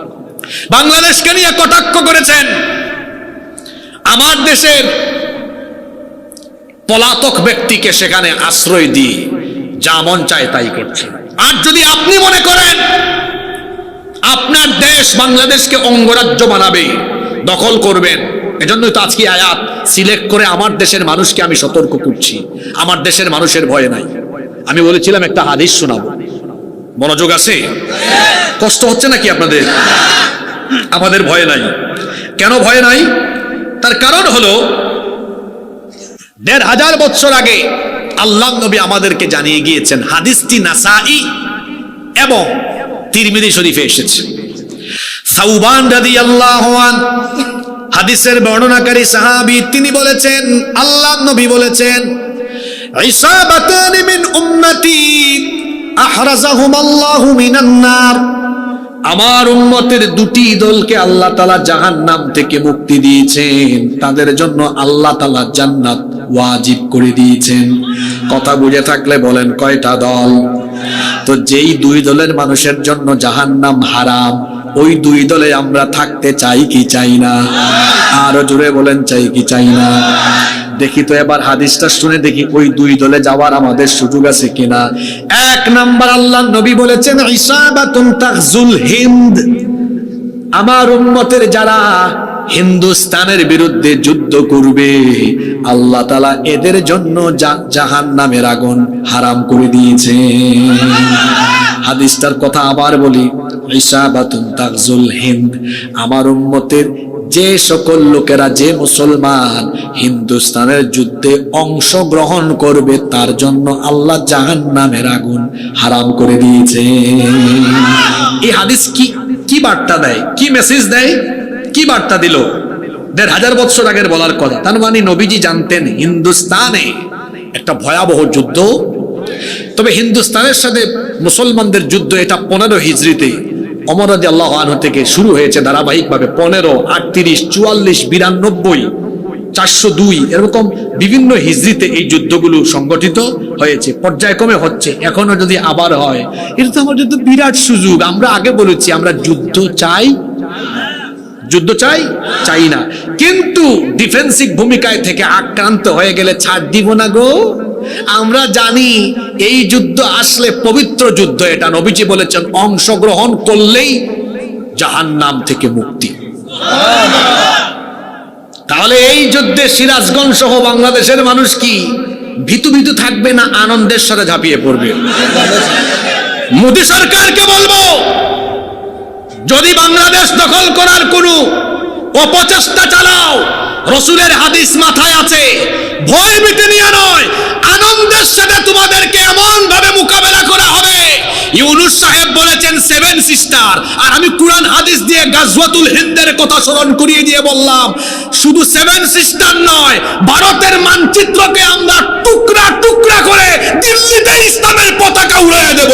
বাংলাদেশকে নিয়ে কটাক্ষ করেছেন। আমার দেশের পলাতক ব্যক্তিকে সেখানে আশ্রয় দিয়ে যা মন চায় তাই করছে। আর যদি আপনি মনে করেন আপনার দেশ বাংলাদেশকে অঙ্গরাজ্য বানাবে, দখল করবেন, এজন্যই তো আজকে আয়াত সিলেক্ট করে আমার দেশের মানুষকে আমি সতর্ক করছি, আমার দেশের মানুষের ভয় নাই। আমি বলেছিলাম একটা হাদিস শোনাবো, মনোযোগ আছে? কষ্ট হচ্ছে নাকি আপনাদের? আমাদের ভয় নাই। কেন ভয় নাই? তার কারণ হলো ১৫০০ বছর আগে আল্লাহ নবী আমাদেরকে জানিয়ে গিয়েছেন, হাদিসটি নাসাই এবং তিরমিজি শরীফে এসেছে। সাউবান রাদিয়াল্লাহু আনহু হাদিসের বর্ণনাকারী সাহাবী, তিনি বলেছেন, আল্লাহ নবী বলেছেন, ইসাবাতান মিন উম্মতি আহরাজাহুমাল্লাহু মিনান নার, আমার উম্মতের দুটি দলকে আল্লাহ তাআলা জাহান্নাম থেকে মুক্তি দিয়েছেন, তাদের জন্য আল্লাহ তাআলা জান্নাত ওয়াজিব করে দিয়েছেন। কথা বুঝে থাকলে বলেন কয়টা দল? তো যেই দুই দলের মানুষের জন্য জাহান্নাম হারাম, ওই দুই দলে আমরা থাকতে চাই কি চাই না? আরো জোরে বলেন, চাই কি চাই না? দেখি তো এবার হাদিসটা শুনে দেখি ওই দুই দলে যাওয়ার আমাদের সুযোগ আছে কিনা। এক নাম্বার, আল্লাহ নবী বলেছেন, ইসাবাতুন তাগজুল হিন্দ, আমার উম্মতের যারা হিন্দুস্তানের বিরুদ্ধে যুদ্ধ করবে, আল্লাহ তাআলা এদের জন্য জাহান্নামের আগুন হারাম করে দিয়েছে। হাদিসটার কথা আবার বলি, ইসাবাতুন তাগজুল হিন্দ, আমার উম্মতের যে সকল লোকেরা, যে মুসলমান হিন্দুস্তানের যুদ্ধে অংশগ্রহণ করবে, তার জন্য আল্লাহ জাহান্নামের আগুন হারাম করে দিয়েছে। এই হাদিস কি বার্তা দেয়, কি মেসেজ দেয়, কি বার্তা দিল? ১৫০০ বছর আগের বলার কথা। তার মানে নবীজি জানতেন হিন্দুস্তানে একটা ভয়াবহ যুদ্ধ। তবে হিন্দুস্তানের সাথে মুসলমানদের যুদ্ধ এটা ১৫ হিজরিতে ওমর রাদিয়াল্লাহু আনহু থেকে শুরু হয়েছে ধারাবাহিকভাবে। ১৫, ৩৮, ৪৪, ৯২, ৪০২ এরকম বিভিন্ন হিজরিতে এই যুদ্ধগুলো সংগঠিত হয়েছে, পর্যায়ক্রমে হচ্ছে। এখনো যদি আবার হয়, এটা তো আমাদের তো বিরাট সুযোগ। আমরা আগে বলেছি আমরা যুদ্ধ চাই, যুদ্ধ চাই চাই না, কিন্তু ডিফেন্সিভ ভূমিকায় থেকে আক্রান্ত হয়ে গেলে ছাড় দিব না গো। আমরা জানি এই যুদ্ধ আসলে পবিত্র যুদ্ধ, এটা নবীজি বলেছেন, অংশগ্রহণ করলেই জাহান্নাম থেকে মুক্তি। তাহলে এই যুদ্ধে সিরাজগঞ্জ সহ বাংলাদেশের মানুষ কি ভীতু ভীতু থাকবে না আনন্দের সাথে ঝাঁপিয়ে পড়বে? মোদী সরকারকে বলবো, যদি বাংলাদেশ দখল করার কোনো অপচেষ্টা চালাও, রাসূলের হাদিস মাথায় আছে, ভয় ভীতি নিয়ে নয়, আনন্দের সাথে তোমাদেরকে এমন ভাবে মোকাবেলা করা হবে। ইউনূস সাহেব বলেছেন 7 সিস্টার, আর আমি কুরআন হাদিস দিয়ে গাজওয়াতুল হিন্দের কথা স্মরণ করিয়ে দিয়ে বললাম, শুধু 7 সিস্টার নয়, ভারতের মানচিত্রকে আমরা টুকরা টুকরা করে দিল্লিতে ইসলামের পতাকা উড়িয়ে দেব।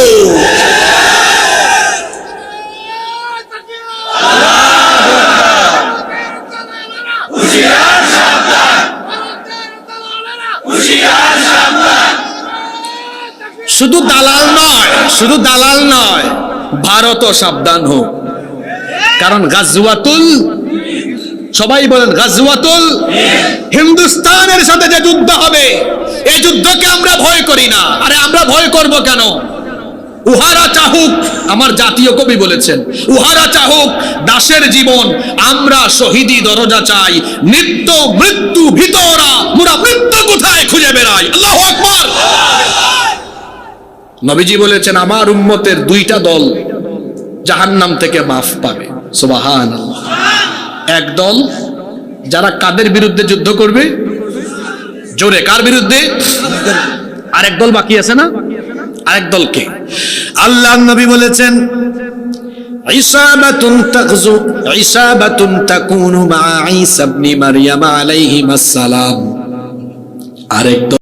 শুধু দালাল নয়, শুধু দালাল নয়, ভারতও সাবধান হোক। কারণ গাজওয়াতুল, সবাই বলেন গাজওয়াতুল হিন্দুস্তানের সাথে যে যুদ্ধ হবে, এই যুদ্ধকে আমরা ভয় করি না। আরে আমরা ভয় করব কেন? উহারা চাহুক, আমার জাতীয় কবি বলেছেন, উহারা চাহুক দাসের জীবন, আমরা শহীদি দরজা চাই, নিত্য মৃত্যু ভিতরা, মোরা মৃত্যু কোথায় খুঁজে বেড়াই। আল্লাহু আকবার। নবীজি বলেছেন, আমার উম্মতের দুইটা দল জাহান্নাম থেকে মাফ পাবে। সুবহানাল্লাহ। এক দল যারা কাদের বিরুদ্ধে যুদ্ধ করবে? জোরে, কার বিরুদ্ধে? আরেক দল বাকি আছে না? আরেক দলকে আল্লাহ নবী বলেছেন, ইসাবাতুন তাকুনু মা ঈসা ইবনে মারইয়াম আলাইহিস সালাম, আরেক